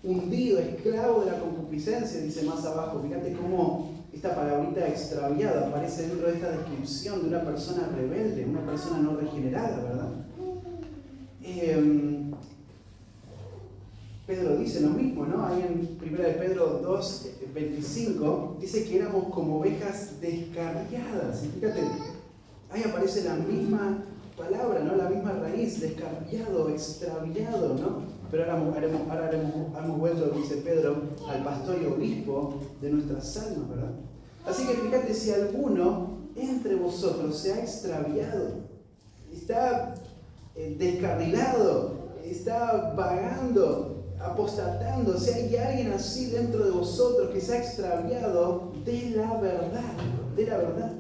hundido, esclavo de la concupiscencia, dice más abajo. Fíjate cómo esta palabrita extraviada aparece dentro de esta descripción de una persona rebelde, una persona no regenerada, ¿verdad? Pedro dice lo mismo, ¿no? Ahí en 1 de Pedro 2, 25, dice que éramos como ovejas descarriadas. Y fíjate, ahí aparece la misma palabra, ¿no? La misma raíz, descarriado, extraviado, ¿no? Pero ahora hemos vuelto, dice Pedro, al pastor y obispo de nuestras almas, ¿verdad? Así que fíjate, si alguno entre vosotros se ha extraviado, está descarrilado, está vagando, apostatando, si hay alguien así dentro de vosotros que se ha extraviado de la verdad.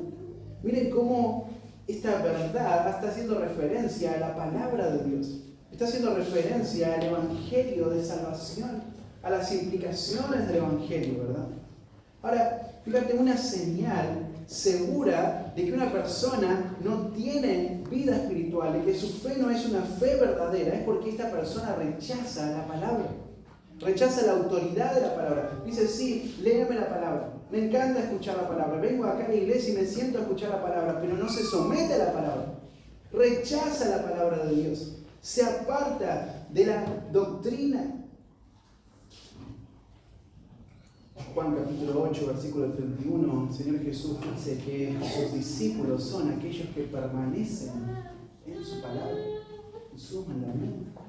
Miren cómo esta verdad está haciendo referencia a la palabra de Dios, está haciendo referencia al evangelio de salvación, a las implicaciones del evangelio, ¿verdad? Ahora, fíjate, una señal segura de que una persona no tiene vida espiritual, de que su fe no es una fe verdadera, es porque esta persona rechaza la palabra, rechaza la autoridad de la palabra. Dice, sí, léeme la palabra, me encanta escuchar la palabra, vengo acá a la iglesia y me siento a escuchar la palabra, pero no se somete a la palabra, rechaza la palabra de Dios, se aparta de la doctrina. Juan capítulo 8, versículo 31, el Señor Jesús dice que sus discípulos son aquellos que permanecen en su palabra, en sus mandamientos.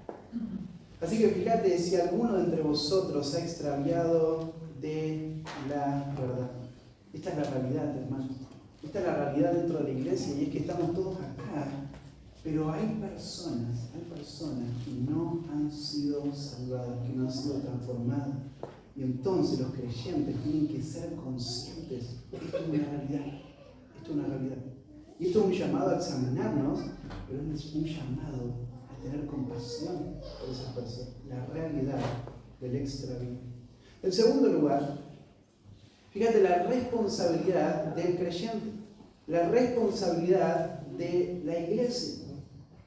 Así que fíjate, si alguno de entre vosotros se ha extraviado de la verdad. Esta es la realidad, hermanos. Esta es la realidad dentro de la iglesia, y es que estamos todos acá, pero hay personas que no han sido salvadas, que no han sido transformadas. Y entonces los creyentes tienen que ser conscientes. Esto es una realidad. Y esto es un llamado a examinarnos, pero es un llamado a tener compasión por esas personas. La realidad del extravío. En segundo lugar, fíjate la responsabilidad del creyente, la responsabilidad de la iglesia.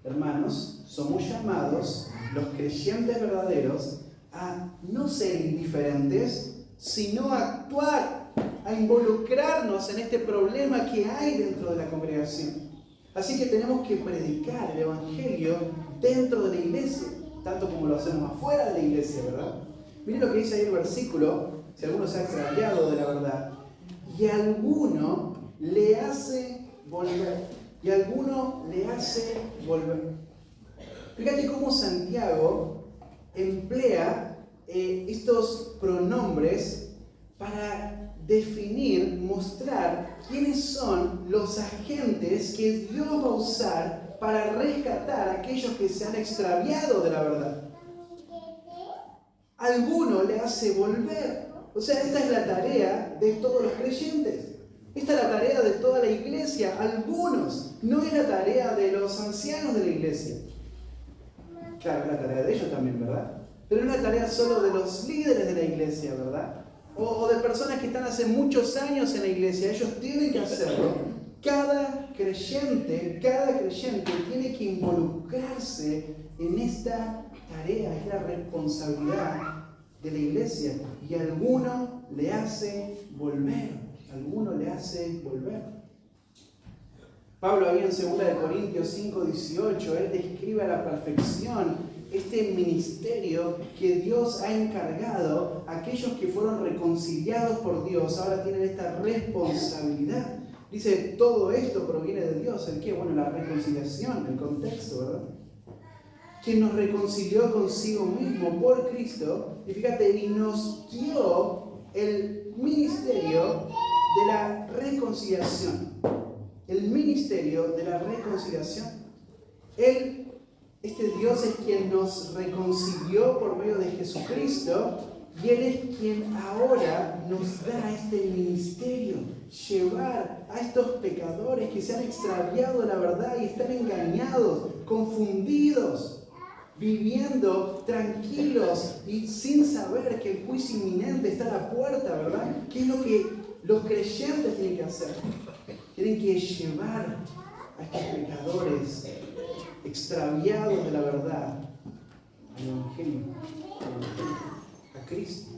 Hermanos, somos llamados, los creyentes verdaderos, a no ser indiferentes, sino a actuar, a involucrarnos en este problema que hay dentro de la congregación. Así que tenemos que predicar el Evangelio dentro de la iglesia, tanto como lo hacemos afuera de la iglesia, ¿verdad? Miren lo que dice ahí el versículo, si alguno se ha extraviado de la verdad, y alguno le hace volver, y alguno le hace volver. Fíjate cómo Santiago emplea estos pronombres para definir, mostrar quiénes son los agentes que Dios va a usar para rescatar a aquellos que se han extraviado de la verdad. Alguno le hace volver. O sea, esta es la tarea de todos los creyentes. Esta es la tarea de toda la iglesia. Algunos. No es la tarea de los ancianos de la iglesia. Claro, es la tarea de ellos también, ¿verdad? Pero no es la tarea solo de los líderes de la iglesia, ¿verdad? O de personas que están hace muchos años en la iglesia. Ellos tienen que hacerlo. Cada creyente tiene que involucrarse en esta tarea. Es la responsabilidad de la iglesia. Y alguno le hace volver. Alguno le hace volver. Pablo ahí en 2 Corintios 5:18, él describe a la perfección este ministerio que Dios ha encargado a aquellos que fueron reconciliados por Dios. Ahora tienen esta responsabilidad. Dice, todo esto proviene de Dios. ¿El qué? Bueno, la reconciliación, el contexto, ¿verdad? Quien nos reconcilió consigo mismo por Cristo, y fíjate, y nos dio el ministerio de la reconciliación. El ministerio de la reconciliación. Este Dios es quien nos reconcilió por medio de Jesucristo, y Él es quien ahora nos da este ministerio, llevar a estos pecadores que se han extraviado de la verdad y están engañados, confundidos, viviendo tranquilos y sin saber que el juicio inminente está a la puerta, ¿verdad? ¿Qué es lo que los creyentes tienen que hacer? Tienen que llevar a estos pecadores extraviados de la verdad al Evangelio, a Cristo.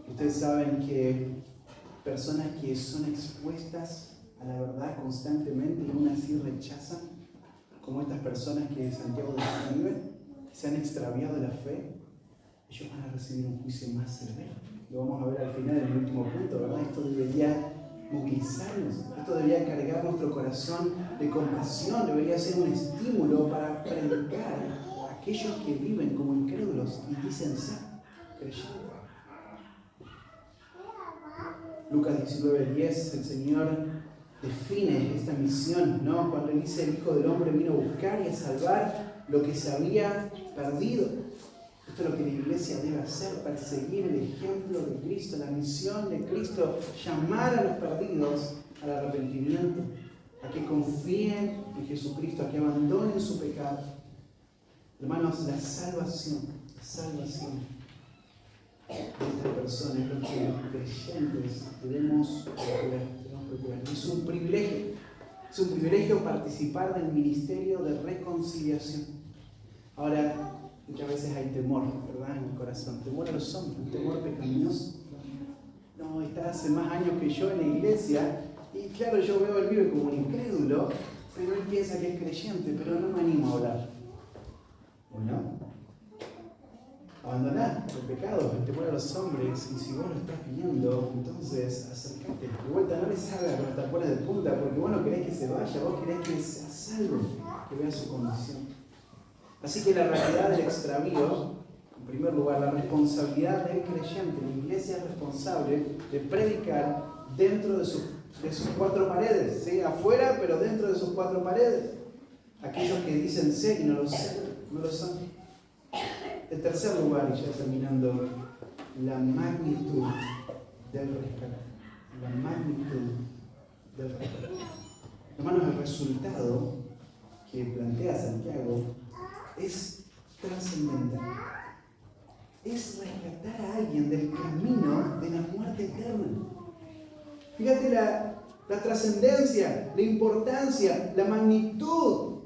Ustedes saben que personas que son expuestas a la verdad constantemente y aún así rechazan, como estas personas que Santiago describe, que se han extraviado de la fe, ellos van a recibir un juicio más severo. Lo vamos a ver al final en el último punto, ¿verdad? Esto debería movilizarnos, esto debería cargar nuestro corazón de compasión, debería ser un estímulo para predicar a aquellos que viven como incrédulos y dicen ser creyentes. Lucas 19:10, el Señor define esta misión, ¿no? Cuando Él dice, el Hijo del Hombre vino a buscar y a salvar lo que se había perdido. Esto es lo que la iglesia debe hacer, perseguir el ejemplo de Cristo, la misión de Cristo, llamar a los perdidos al arrepentimiento, a que confíen en Jesucristo, a que abandonen su pecado. Hermanos, la salvación de esta persona es lo que los creyentes debemos procurar. Es un privilegio participar del ministerio de reconciliación. Ahora, muchas veces hay temor, ¿verdad? En el corazón. Temor a los hombres, un temor pecaminoso. No, está hace más años que yo en la iglesia y claro, yo veo él vive como un incrédulo, pero él piensa que es creyente, pero no me animo a hablar. ¿O no? Abandonar el pecado, el temor a los hombres, y si vos lo estás viendo, entonces acércate. De vuelta, no les hagas los tapones de punta, porque vos no querés que se vaya, vos querés que sea salvo, que vea su condición. Así que la realidad del extravío, en primer lugar, la responsabilidad del creyente, la iglesia es responsable de predicar dentro de sus cuatro paredes, ¿sí? Afuera, pero dentro de sus cuatro paredes. Aquellos que dicen ser y no lo son. En tercer lugar, y ya terminando, la magnitud del rescate. La magnitud del resto. Hermanos, el resultado que plantea Santiago es trascendental. Es rescatar a alguien del camino de la muerte eterna. Fíjate la trascendencia, la importancia, la magnitud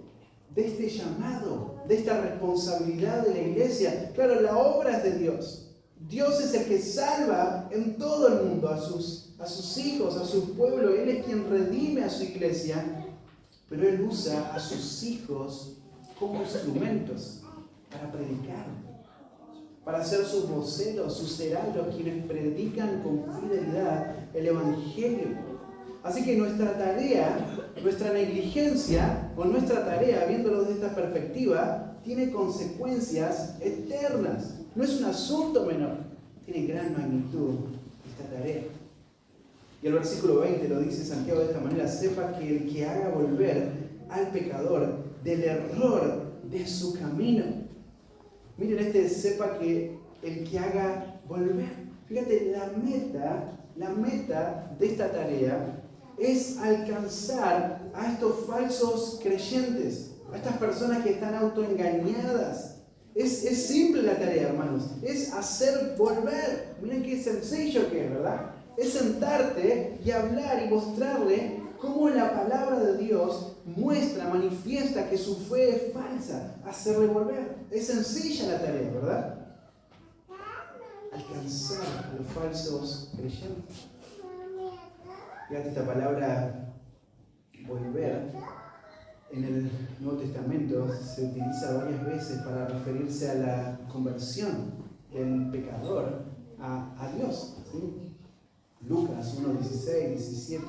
de este llamado, de esta responsabilidad de la iglesia. Claro, la obra es de Dios. Dios es el que salva en todo el mundo a sus hijos, a su pueblo. Él es quien redime a su iglesia, pero Él usa a sus hijos como instrumentos para predicar, para ser sus voceros, sus heraldos, quienes predican con fidelidad el Evangelio. Así que nuestra tarea, nuestra negligencia o nuestra tarea, viéndolo desde esta perspectiva, tiene consecuencias eternas. No es un asunto menor, tiene gran magnitud esta tarea. Y el versículo 20 lo dice Santiago de esta manera: sepa que el que haga volver al pecador del error de su camino. Miren sepa que el que haga volver. Fíjate, la meta de esta tarea es alcanzar a estos falsos creyentes, a estas personas que están autoengañadas. Es simple la tarea, hermanos. Es hacer volver. Miren qué sencillo que es, ¿verdad? Es sentarte y hablar y mostrarle cómo la palabra de Dios manifiesta que su fe es falsa. Hacerle volver. Es sencilla la tarea, ¿verdad? Alcanzar a los falsos creyentes. Fíjate, esta palabra volver en el Nuevo Testamento se utiliza varias veces para referirse a la conversión del pecador a Dios, ¿sí? Lucas 1:16, 17,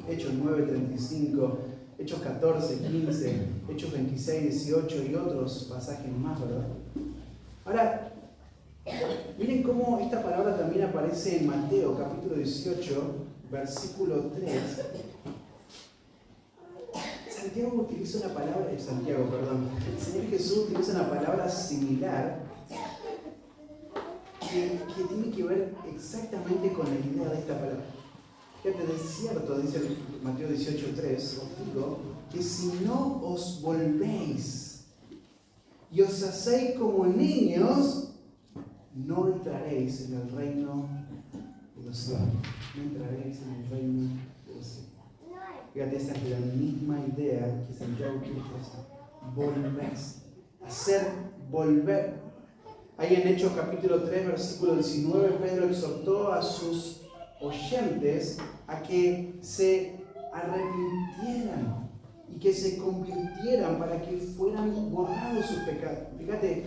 Hechos 9:35, Hechos 14:15, Hechos 26:18 y otros pasajes más, ¿verdad? Ahora, miren cómo esta palabra también aparece en Mateo capítulo 18, versículo 3. El Señor Jesús utiliza una palabra similar que tiene que ver exactamente con la idea de esta palabra. Fíjate, de cierto, dice Mateo 18:3, os digo que si no os volvéis y os hacéis como niños, no entraréis en el reino de los cielos. No entraréis en el reino de los cielos. Fíjate, esa es la misma idea que Santiago quiere expresar. Volver. Hacer volver. Ahí en Hechos capítulo 3, versículo 19, Pedro exhortó a sus oyentes a que se arrepintieran y que se convirtieran para que fueran borrados sus pecados. Fíjate,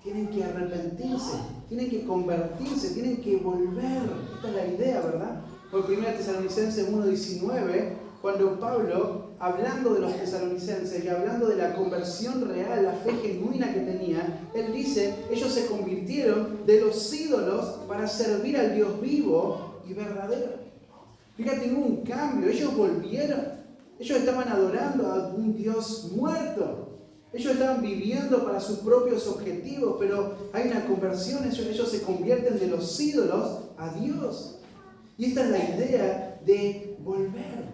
tienen que arrepentirse, tienen que convertirse, tienen que volver. Esta es la idea, ¿verdad? Por 1 Tesalonicenses 1:19, cuando Pablo, hablando de los tesalonicenses y hablando de la conversión real, la fe genuina que tenían, él dice, ellos se convirtieron de los ídolos para servir al Dios vivo y verdadero. Fíjate, hubo un cambio, ellos volvieron, ellos estaban adorando a un Dios muerto. Ellos estaban viviendo para sus propios objetivos, pero hay una conversión, ellos se convierten de los ídolos a Dios. Y esta es la idea de volver.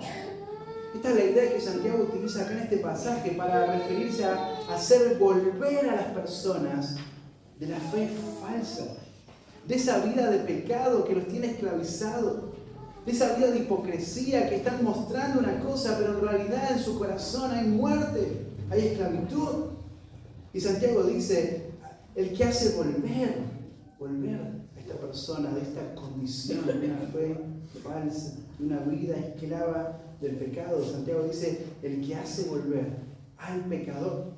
Esta es la idea que Santiago utiliza acá en este pasaje para referirse a hacer volver a las personas de la fe falsa, de esa vida de pecado que los tiene esclavizados, de esa vida de hipocresía que están mostrando una cosa, pero en realidad en su corazón hay muerte, hay esclavitud. Y Santiago dice, el que hace volver a esta persona de esta condición de una fe falsa, de una vida esclava del pecado. Santiago dice, el que hace volver al pecador.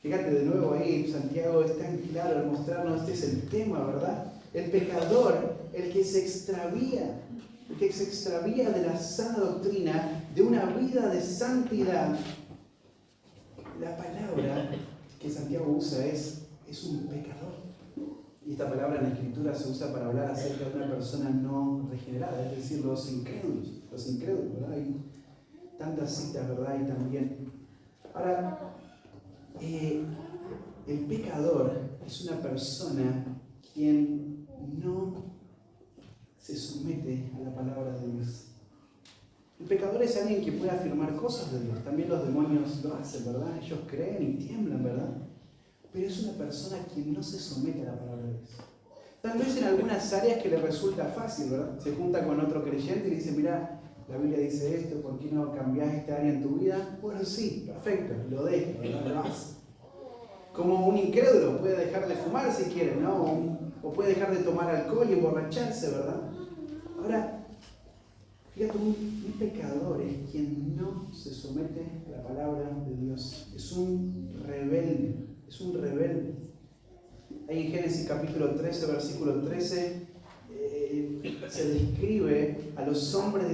Fíjate de nuevo ahí, Santiago es tan claro al mostrarnos, este es el tema, ¿verdad? El pecador, el que se extravía de la sana doctrina, de una vida de santidad. La palabra que Santiago usa es un pecador. Y esta palabra en la Escritura se usa para hablar acerca de una persona no regenerada, es decir, los incrédulos, ¿verdad? Hay tantas citas, ¿verdad? Y también. Ahora, el pecador es una persona quien no se somete a la palabra de Dios. El pecador es alguien que puede afirmar cosas de Dios. También los demonios lo hacen, ¿verdad? Ellos creen y tiemblan, ¿verdad? Pero es una persona quien no se somete a la palabra de Dios. Tal vez en algunas áreas que le resulta fácil, ¿verdad? Se junta con otro creyente y le dice, mira, la Biblia dice esto, ¿por qué no cambiás esta área en tu vida? Bueno, sí, perfecto, lo deja, ¿verdad? Lo hace. Como un incrédulo puede dejar de fumar si quiere, ¿no? O puede dejar de tomar alcohol y emborracharse, ¿verdad? Ahora, fíjate, un pecador es quien no se somete a la palabra de Dios. Es un rebelde, es un rebelde. Ahí en Génesis capítulo 13, versículo 13, se describe a los hombres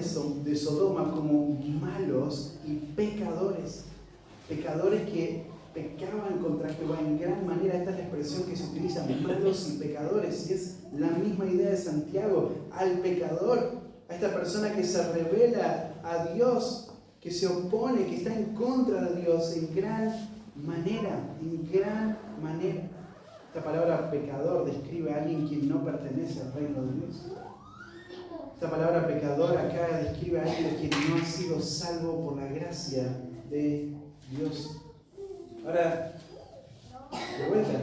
de Sodoma como malos y pecadores. Pecadores que pecaban contra Jehová en gran manera. Esta es la expresión que se utiliza, malos y pecadores. Y es la misma idea de Santiago. Al pecador, a esta persona que se revela a Dios, que se opone, que está en contra de Dios en gran manera, en gran manera. Esta palabra pecador describe a alguien quien no pertenece al reino de Dios. Esta palabra pecador acá describe a alguien quien no ha sido salvo por la gracia de Dios. Ahora, de vuelta,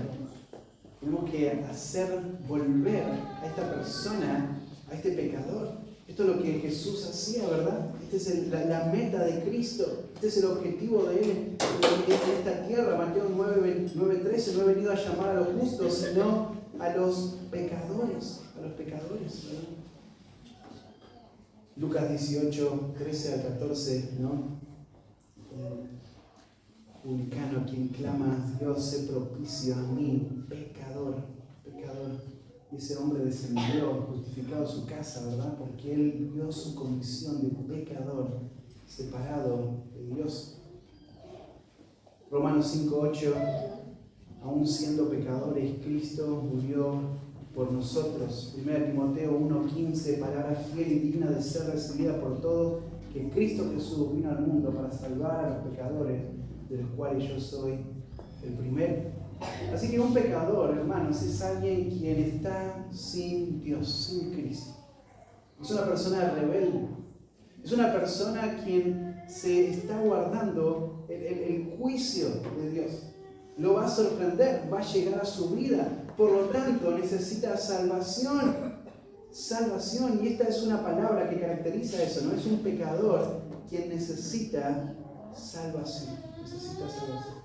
tenemos que hacer volver a esta persona, a este pecador. Esto es lo que Jesús hacía, ¿verdad? Esta es la meta de Cristo. Este es el objetivo de Él en esta tierra. Mateo 9:13, no he venido a llamar a los justos, sino a los pecadores. A los pecadores, ¿verdad? Lucas 18, 13 al 14, ¿no? Publicano, quien clama, Dios, sé propicio a mí, pecador, pecador. Y ese hombre descendió, justificado su casa, ¿verdad? Porque él vio su condición de pecador, separado de Dios. Romanos 5:8, aún siendo pecadores, Cristo murió por nosotros. 1 Timoteo 1:15, palabra fiel y digna de ser recibida por todos, que Cristo Jesús vino al mundo para salvar a los pecadores, de los cuales yo soy el primero. Así que un pecador, hermanos, es alguien quien está sin Dios, sin Cristo. Es una persona rebelde. Es una persona quien se está guardando el juicio de Dios. Lo va a sorprender, va a llegar a su vida. Por lo tanto, necesita salvación. Salvación, y esta es una palabra que caracteriza eso, ¿no? Es un pecador quien necesita salvación. Necesita salvación.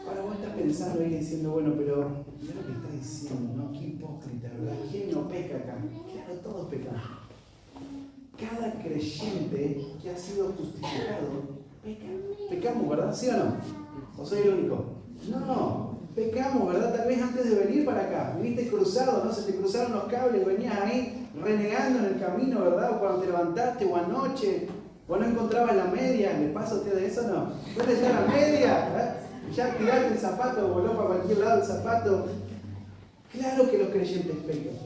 Ahora vos estás pensando ahí diciendo, bueno, pero mira lo que está diciendo, ¿no? Qué hipócrita, ¿verdad? ¿Quién no peca acá? Claro, todos pecamos. Cada creyente que ha sido justificado peca. Pecamos, ¿verdad? ¿Sí o no? ¿O soy el único? No, pecamos, ¿verdad? Tal vez antes de venir para acá, viniste cruzado, ¿no? Se te cruzaron los cables, venías ahí renegando en el camino, ¿verdad? O cuando te levantaste, o anoche, o no encontrabas la media. ¿Le pasa a usted de eso? No. ¿Dónde está la media? ¿Verdad? Ya tiraste el zapato, voló para cualquier lado el zapato. Claro que los creyentes pecan.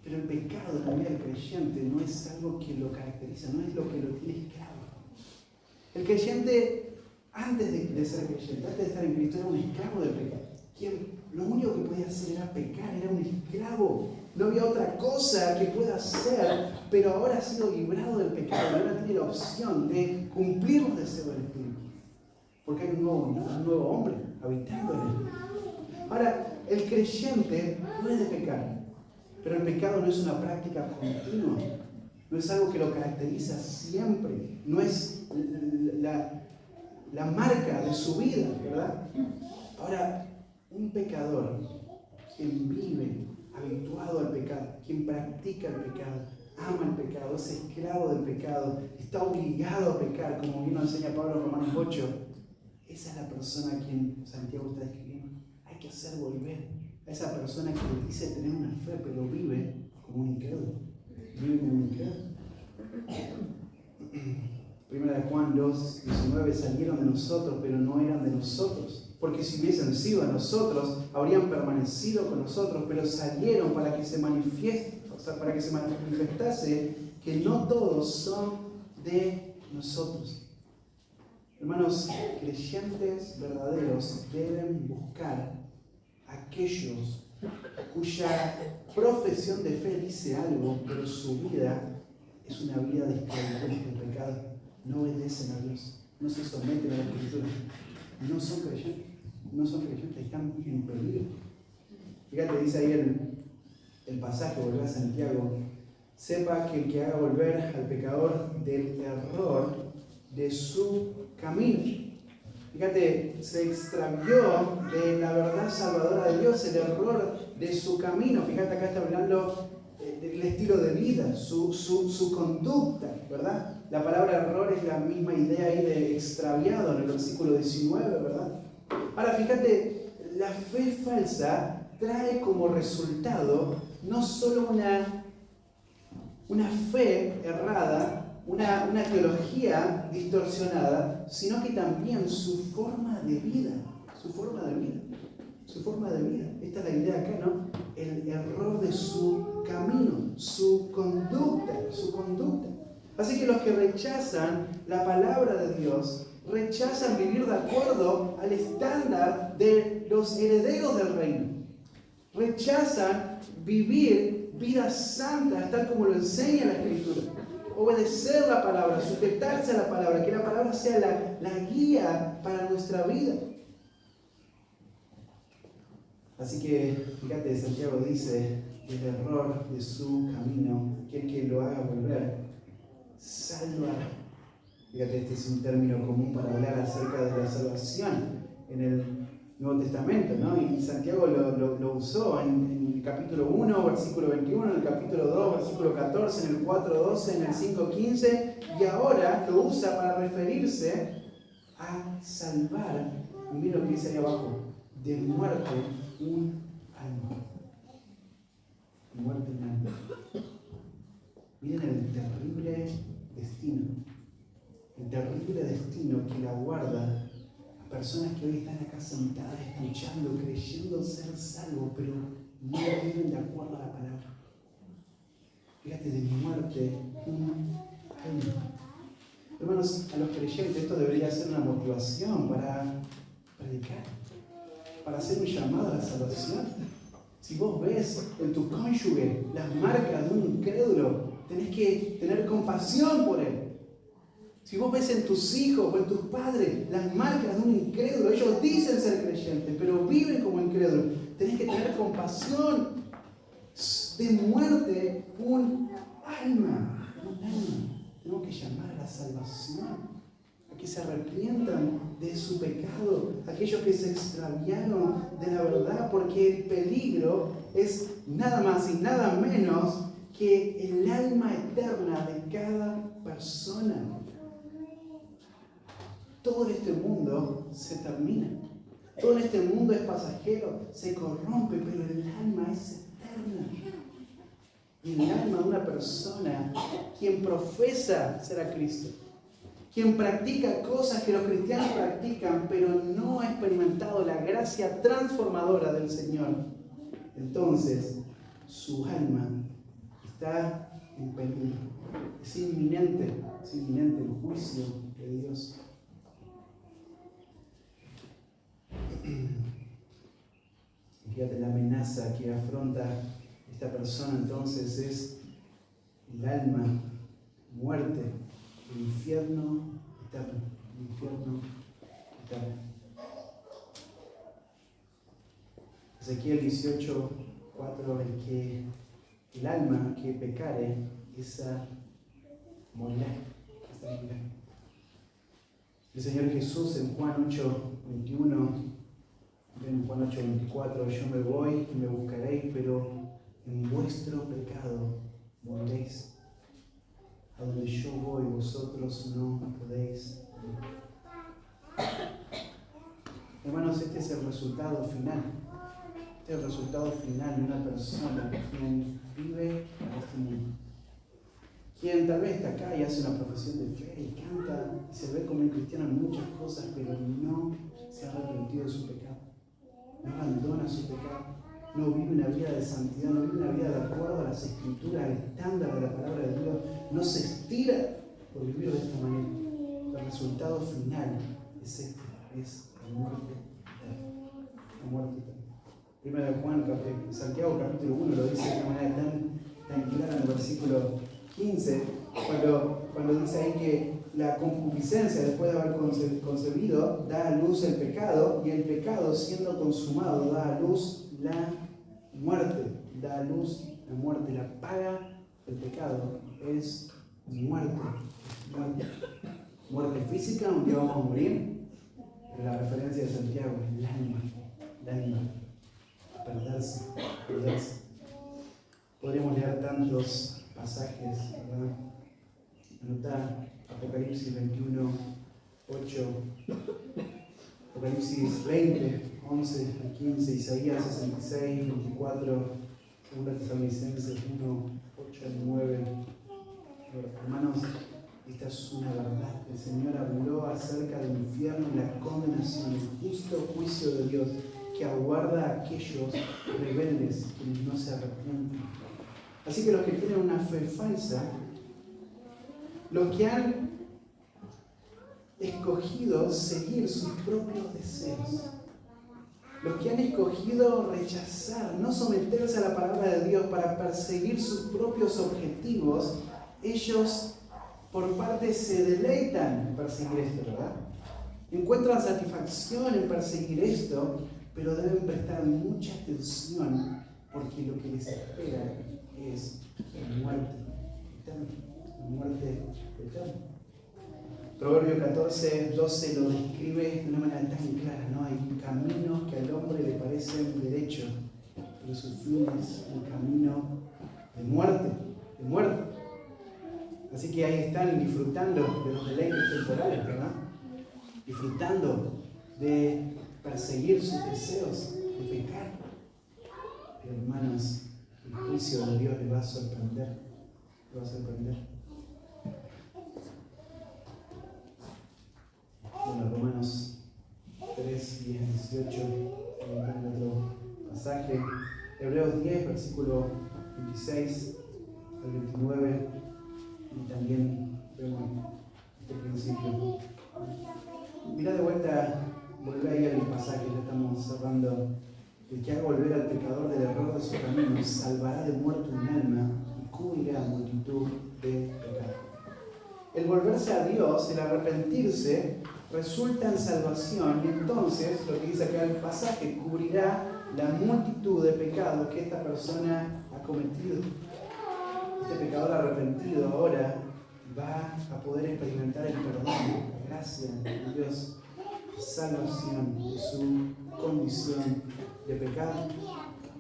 Pero el pecado en la vida del creyente no es algo que lo caracteriza, no es lo que lo tiene esclavo. El creyente, antes de ser creyente, antes de estar en Cristo, era un esclavo del pecado. Lo único que podía hacer era pecar, era un esclavo. No había otra cosa que pueda hacer, pero ahora ha sido librado del pecado. Ahora tiene la opción de cumplir los deseos del Espíritu. Porque hay un nuevo hombre habitando en él. Ahora, el creyente puede pecar, pero el pecado no es una práctica continua. No es algo que lo caracteriza siempre. No es la marca de su vida, ¿verdad? Ahora, un pecador, quien vive habituado al pecado, quien practica el pecado, ama el pecado, es esclavo del pecado, está obligado a pecar, como bien nos enseña Pablo en Romanos 8, esa es la persona a quien Santiago está describiendo. Hay que hacer volver a esa persona que dice tener una fe, pero vive como un incrédulo. Vive como un incrédulo. Primera de Juan 2:19, salieron de nosotros, pero no eran de nosotros. Porque si hubiesen sido de nosotros, habrían permanecido con nosotros, pero salieron para que se manifestase que no todos son de nosotros. Hermanos, creyentes verdaderos deben buscar a aquellos cuya profesión de fe dice algo, pero su vida es una vida de esclavitud del pecado. No obedecen a Dios, no se someten a la Escritura, no son creyentes, están en peligro. Fíjate, dice ahí el pasaje, volver a Santiago, sepa que el que haga volver al pecador del error de su camino. Fíjate, se extravió de la verdad salvadora de Dios, el error de su camino. Fíjate, acá está hablando del estilo de vida, su conducta, ¿verdad? La palabra error es la misma idea ahí de extraviado en el versículo 19, ¿verdad? Ahora, fíjate, la fe falsa trae como resultado no solo una fe errada, una teología distorsionada, sino que también su forma de vida. Esta es la idea acá, ¿no? El error de su camino, su conducta. Así que los que rechazan la palabra de Dios, rechazan vivir de acuerdo al estándar de los herederos del reino. Rechazan vivir vidas santas, tal como lo enseña la Escritura. Obedecer la palabra, sujetarse a la palabra, que la palabra sea la guía para nuestra vida. Así que, fíjate, Santiago dice, el error de su camino, aquel que lo haga volver, salvará. Fíjate, este es un término común para hablar acerca de la salvación en el Nuevo Testamento, ¿no? Y Santiago lo usó en el capítulo 1, versículo 21, en el capítulo 2, versículo 14, en el 4:12, en el 5:15, y ahora lo usa para referirse a salvar, y mira lo que dice ahí abajo, de muerte un alma. Muerte un alma. Miren el terrible destino que la guarda a personas que hoy están acá sentadas, escuchando, creyendo ser salvos, pero no viven de acuerdo a la palabra. Fíjate, de muerte un alma. Hermanos, a los creyentes esto debería ser una motivación para predicar, para hacer un llamado a la salvación. Si vos ves en tu cónyuge las marcas de un incrédulo, tenés que tener compasión por él. Si vos ves en tus hijos o en tus padres las marcas de un incrédulo, ellos dicen ser creyentes, pero viven como incrédulos, tenés que tener compasión. De muerte un alma. Tenemos que llamar a la salvación, a que se arrepientan de su pecado, aquellos que se extraviaron de la verdad, porque el peligro es nada más y nada menos que el alma eterna de cada persona. Todo en este mundo se termina, todo en este mundo es pasajero, se corrompe, pero el alma es eterna. Y el alma de una persona, quien profesa ser a Cristo, quien practica cosas que los cristianos practican, pero no ha experimentado la gracia transformadora del Señor, entonces su alma está en peligro. Es inminente el juicio de Dios. Fíjate, la amenaza que afronta esta persona entonces es el alma, muerte, el infierno eterno. Ezequiel 18:4, el alma que pecare, esa morirá. El Señor Jesús en Juan 8:21, en Juan 8:24, yo me voy y me buscaréis, pero en vuestro pecado moriréis. A donde yo voy, vosotros no podéis ir. Hermanos, este es el resultado final. Este es el resultado final de una persona quien vive para este mundo. Quien tal vez está acá y hace una profesión de fe y canta y se ve como un cristiano en muchas cosas, pero no se ha arrepentido de su pecado. No abandona su pecado. No vive una vida de santidad, no vive una vida de acuerdo a las escrituras, al estándar de la palabra de Dios. No se estira por vivir de esta manera. El resultado final es este, es la muerte eterna. La muerte eterna. Primero de Juan, Santiago capítulo 1 lo dice de una manera tan clara en el versículo 15. Cuando dice ahí que la concupiscencia, después de haber concebido, da a luz el pecado, y el pecado, siendo consumado, da a luz la muerte. Da a luz la muerte. La paga del pecado es muerte. Muerte física, aunque vamos a morir. Pero la referencia de Santiago es el alma. Perderse. Podríamos leer tantos pasajes, ¿verdad? Anotar Apocalipsis 21, 8, Apocalipsis 20, 11 al 15, Isaías 66, 24, 2 Tesalonicenses 1, 8 al 9. Hermanos, esta es una verdad. El Señor habló acerca del infierno y la condenación, el justo juicio de Dios que aguarda a aquellos rebeldes quienes no se arrepienten. Así que los que tienen una fe falsa, los que han escogido seguir sus propios deseos, los que han escogido rechazar, no someterse a la palabra de Dios para perseguir sus propios objetivos, ellos por parte se deleitan en perseguir esto, ¿verdad? Encuentran satisfacción en perseguir esto, pero deben prestar mucha atención porque lo que les espera es muerte eterna. Proverbio 14, 12 lo describe de una manera tan clara, ¿no? Hay caminos que al hombre le parecen derechos, pero su fin es un camino de muerte. Así que ahí están disfrutando de los deleites temporales, ¿verdad? Disfrutando de perseguir sus deseos, de pecar. Pero hermanos, el juicio de Dios les va a sorprender. Bueno, Romanos 3, 10, 18, otro pasaje. Hebreos 10, versículo 26 al 29. Y también vemos este principio. Mira de vuelta, volvé ahí al pasaje, ya estamos cerrando. El que haga volver al pecador del error de su camino salvará de muerte un alma y cubrirá multitud de pecados. El volverse a Dios, el arrepentirse, resulta en salvación, y entonces, lo que dice acá el pasaje, cubrirá la multitud de pecados que esta persona ha cometido. Este pecador arrepentido ahora va a poder experimentar el perdón, la gracia de Dios, salvación de su condición de pecado.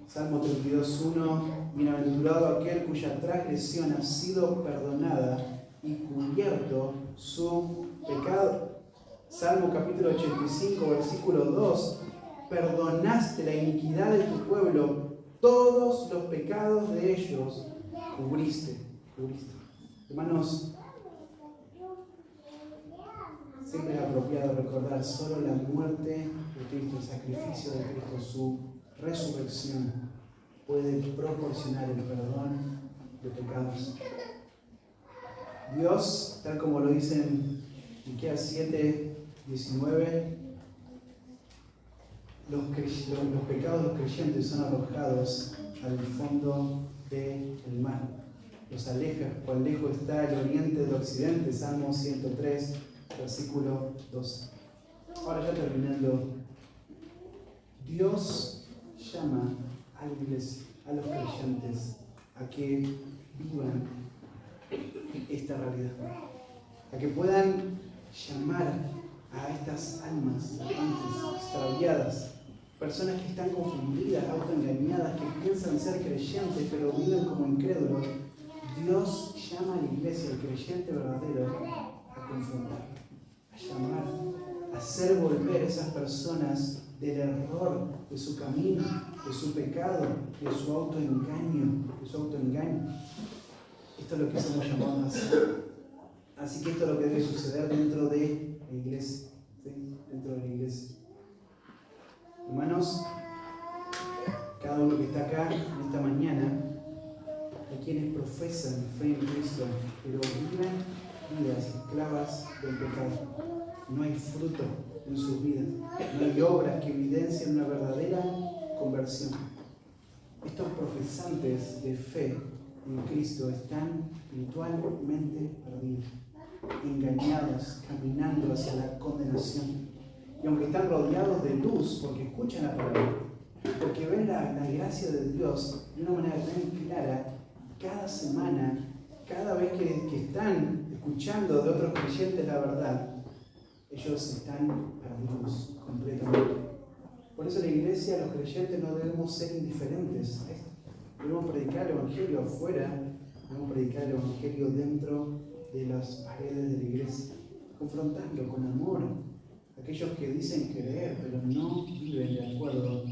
Salmo 32:1, bienaventurado aquel cuya transgresión ha sido perdonada y cubierto su pecado. Salmo capítulo 85, versículo 2, perdonaste la iniquidad de tu pueblo, todos los pecados de ellos cubriste. Hermanos, siempre es apropiado recordar solo la muerte de Cristo, el sacrificio de Cristo, su resurrección puede proporcionar el perdón de pecados. Dios, tal como lo dice en Miqueas 7, 19, los pecados de los creyentes son arrojados al fondo del mar. Los aleja, cuán lejos está el oriente del occidente. Salmo 103, versículo 12. Ahora ya terminando, Dios llama a la iglesia, a los creyentes, a que vivan esta realidad, a que puedan llamar a estas almas errantes, extraviadas, personas que están confundidas, autoengañadas, que piensan ser creyentes pero viven como incrédulos. Dios llama a la iglesia, al creyente verdadero, a confrontar, a llamar, a hacer volver a esas personas del error de su camino, de su pecado, de su autoengaño. Esto es lo que somos llamados a hacer. Así que esto es lo que debe suceder dentro de la iglesia. ¿Sí? Dentro de la iglesia. Hermanos, cada uno que está acá en esta mañana, a quienes profesan fe en Cristo, pero viven vidas esclavas del pecado. No hay fruto en sus vidas, no hay obras que evidencien una verdadera conversión. Estos profesantes de fe en Cristo están espiritualmente perdidos, engañados, caminando hacia la condenación. Y aunque están rodeados de luz, porque escuchan la palabra, porque ven la gracia de Dios de una manera tan clara, cada semana, cada vez que están escuchando de otros creyentes la verdad, ellos están perdidos completamente. Por eso la iglesia, los creyentes, no debemos ser indiferentes a esto. Debemos predicar el Evangelio afuera, debemos predicar el Evangelio dentro de las paredes de la iglesia, confrontando con amor a aquellos que dicen creer, pero no viven de acuerdo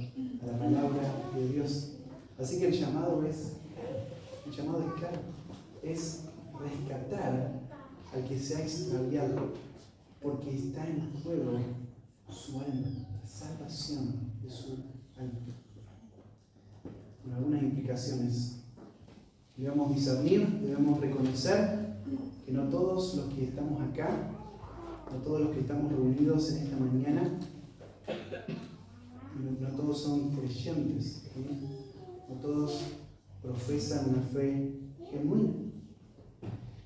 a la palabra de Dios. Así que el llamado es claro, es rescatar al que se ha extraviado, porque está en juego su alma, la salvación de su alma. Con algunas implicaciones. Debemos discernir, debemos reconocer que no todos los que estamos acá, no todos los que estamos reunidos en esta mañana, no todos son creyentes, ¿sí? No todos profesan una fe genuina.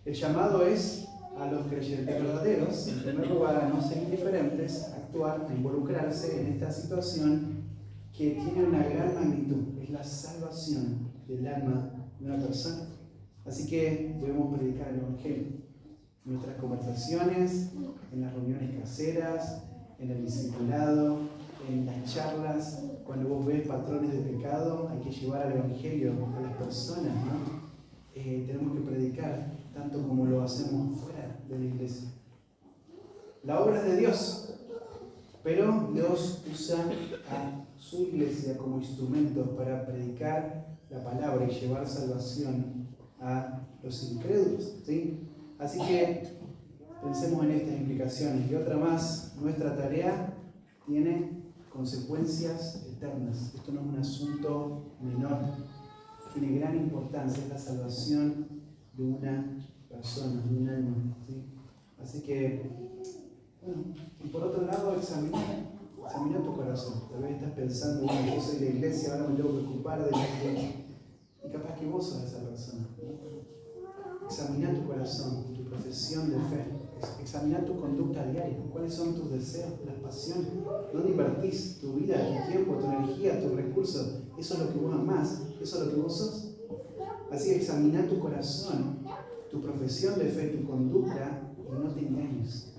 El llamado es a los creyentes verdaderos, en primer lugar, a no ser indiferentes, a actuar, a involucrarse en esta situación que tiene una gran magnitud, es la salvación del alma de una persona. Así que debemos predicar el Evangelio en nuestras conversaciones, en las reuniones caseras, en el discipulado, en las charlas. Cuando vos ves patrones de pecado, hay que llevar al Evangelio a las personas, ¿no? Tenemos que predicar tanto como lo hacemos fuera de la iglesia. La obra es de Dios, pero Dios usa a su iglesia como instrumento para predicar la palabra y llevar salvación a los incrédulos, ¿sí? Así que pensemos en estas implicaciones. Y otra más, nuestra tarea tiene consecuencias eternas. Esto no es un asunto menor, tiene gran importancia, es la salvación de una persona, de un alma, ¿sí? Así que, bueno, y por otro lado, examina tu corazón. Tal vez estás pensando, bueno, yo soy de la iglesia, ahora me tengo que ocupar de la iglesia. Y capaz que vos sos esa persona, ¿no? Examina tu corazón, tu profesión de fe. Examina tu conducta diaria. ¿Cuáles son tus deseos, las pasiones? ¿Dónde invertís tu vida, tu tiempo, tu energía, tus recursos? ¿Eso es lo que vos amás? ¿Eso es lo que vos sos? Así que examina tu corazón, tu profesión de fe, tu conducta, y no te engañes,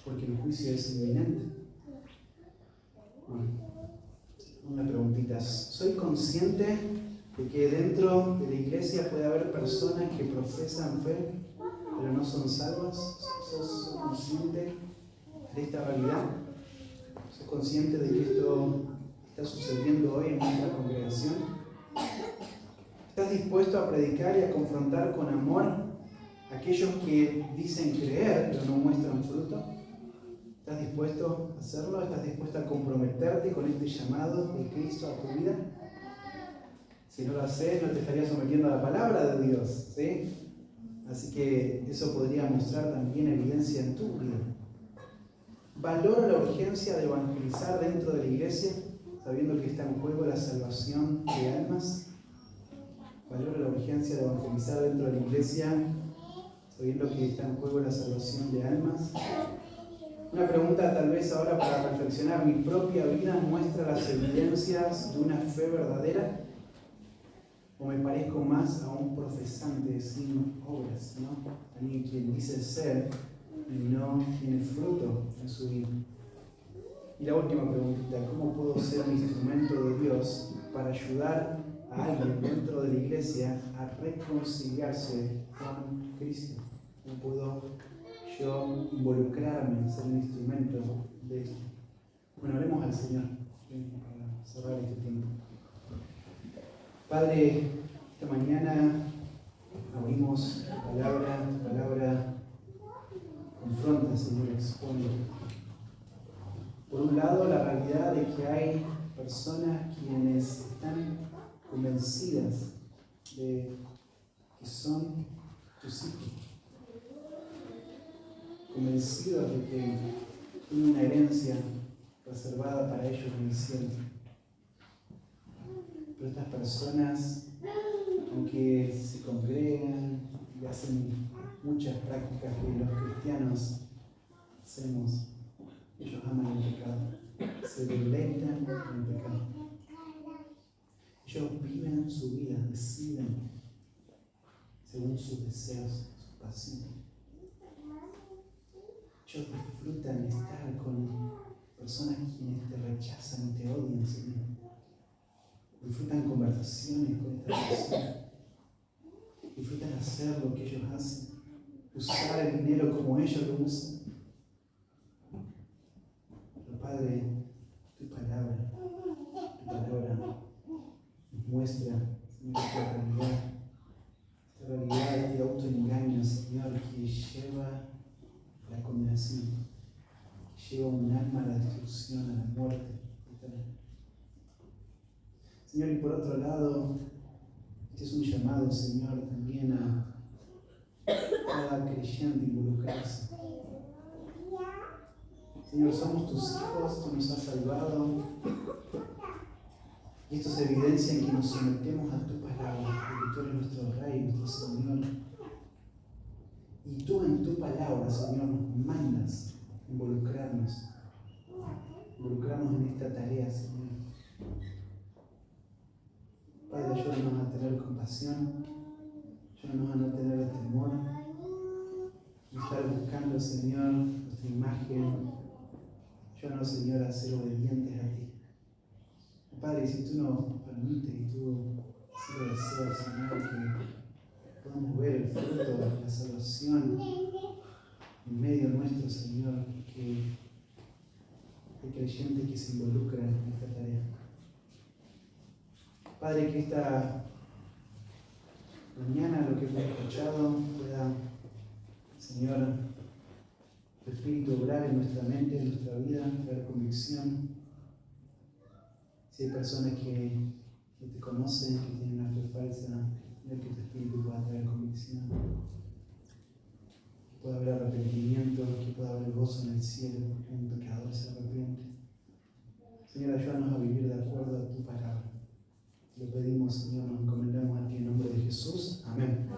porque el juicio es inminente. Bueno, unas preguntitas. ¿Soy consciente de que dentro de la iglesia puede haber personas que profesan fe, pero no son salvas? ¿Sos consciente de esta realidad? ¿Sos consciente de que esto está sucediendo hoy en nuestra congregación? ¿Estás dispuesto a predicar y a confrontar con amor a aquellos que dicen creer, pero no muestran fruto? ¿Estás dispuesto a hacerlo? ¿Estás dispuesto a comprometerte con este llamado de Cristo a tu vida? Si no lo haces, no te estarías sometiendo a la palabra de Dios, ¿sí? Así que eso podría mostrar también evidencia en tu vida. ¿Valora la urgencia de evangelizar dentro de la iglesia, sabiendo que está en juego la salvación de almas? ¿Valora la urgencia de evangelizar dentro de la iglesia, sabiendo que está en juego la salvación de almas? Una pregunta tal vez ahora para reflexionar. ¿Mi propia vida muestra las evidencias de una fe verdadera? ¿O me parezco más a un profesante sin obras, ¿no? Alguien quien dice ser y no tiene fruto en su vida. Y la última preguntita, ¿cómo puedo ser un instrumento de Dios para ayudar a alguien dentro de la iglesia a reconciliarse con Cristo? ¿Cómo puedo yo involucrarme en ser un instrumento de esto? Bueno, oremos al Señor para cerrar este tiempo. Padre, esta mañana abrimos tu palabra confronta, Señor, expone. Por un lado, la realidad de que hay personas quienes están convencidas de que son tus hijos, convencidos de que tienen una herencia reservada para ellos en el cielo. Pero estas personas, aunque que se congregan y hacen muchas prácticas que los cristianos hacemos. Ellos aman el pecado, se deleitan en el pecado. Ellos viven su vida, deciden según sus deseos, sus pasiones. Ellos disfrutan estar con personas quienes te rechazan y te odian, Señor. Disfrutan conversaciones con estas personas. Disfrutan hacer lo que ellos hacen. Usar el dinero como ellos lo usan. Pero Padre, tu palabra nos muestra, Señor, esta realidad, este autoengaño, Señor, que lleva a la condenación, que lleva un alma a la destrucción, a la muerte eterna. Señor, y por otro lado, este es un llamado, Señor, también a cada creyente involucrarse. Señor, somos tus hijos, tú nos has salvado. Y esto se evidencia en que nos sometemos a tu palabra, porque tú eres nuestro Rey, nuestro Señor. Y tú en tu palabra, Señor, nos mandas involucrarnos en esta tarea, Señor. Padre, ayúdanos a tener compasión, ayúdanos a no tener temor, a estar buscando, Señor, nuestra imagen. Ayúdanos, Señor, a ser obedientes a ti. Padre, si tú nos permites y tú así lo deseas, Señor, que podamos ver el fruto de la salvación en medio nuestro, Señor, que hay creyentes que se involucran en esta tarea. Padre, que esta mañana lo que hemos escuchado pueda, Señor, tu Espíritu obrar en nuestra mente, en nuestra vida, traer convicción. Si hay personas que te conocen, que tienen una fe falsa, Señor, que tu Espíritu pueda traer convicción. Que pueda haber arrepentimiento, que pueda haber gozo en el cielo, porque un pecador se arrepiente. Señor, ayúdanos a vivir de acuerdo a tu palabra. Te lo pedimos, Señor, nos encomendamos a ti en nombre de Jesús. Amén.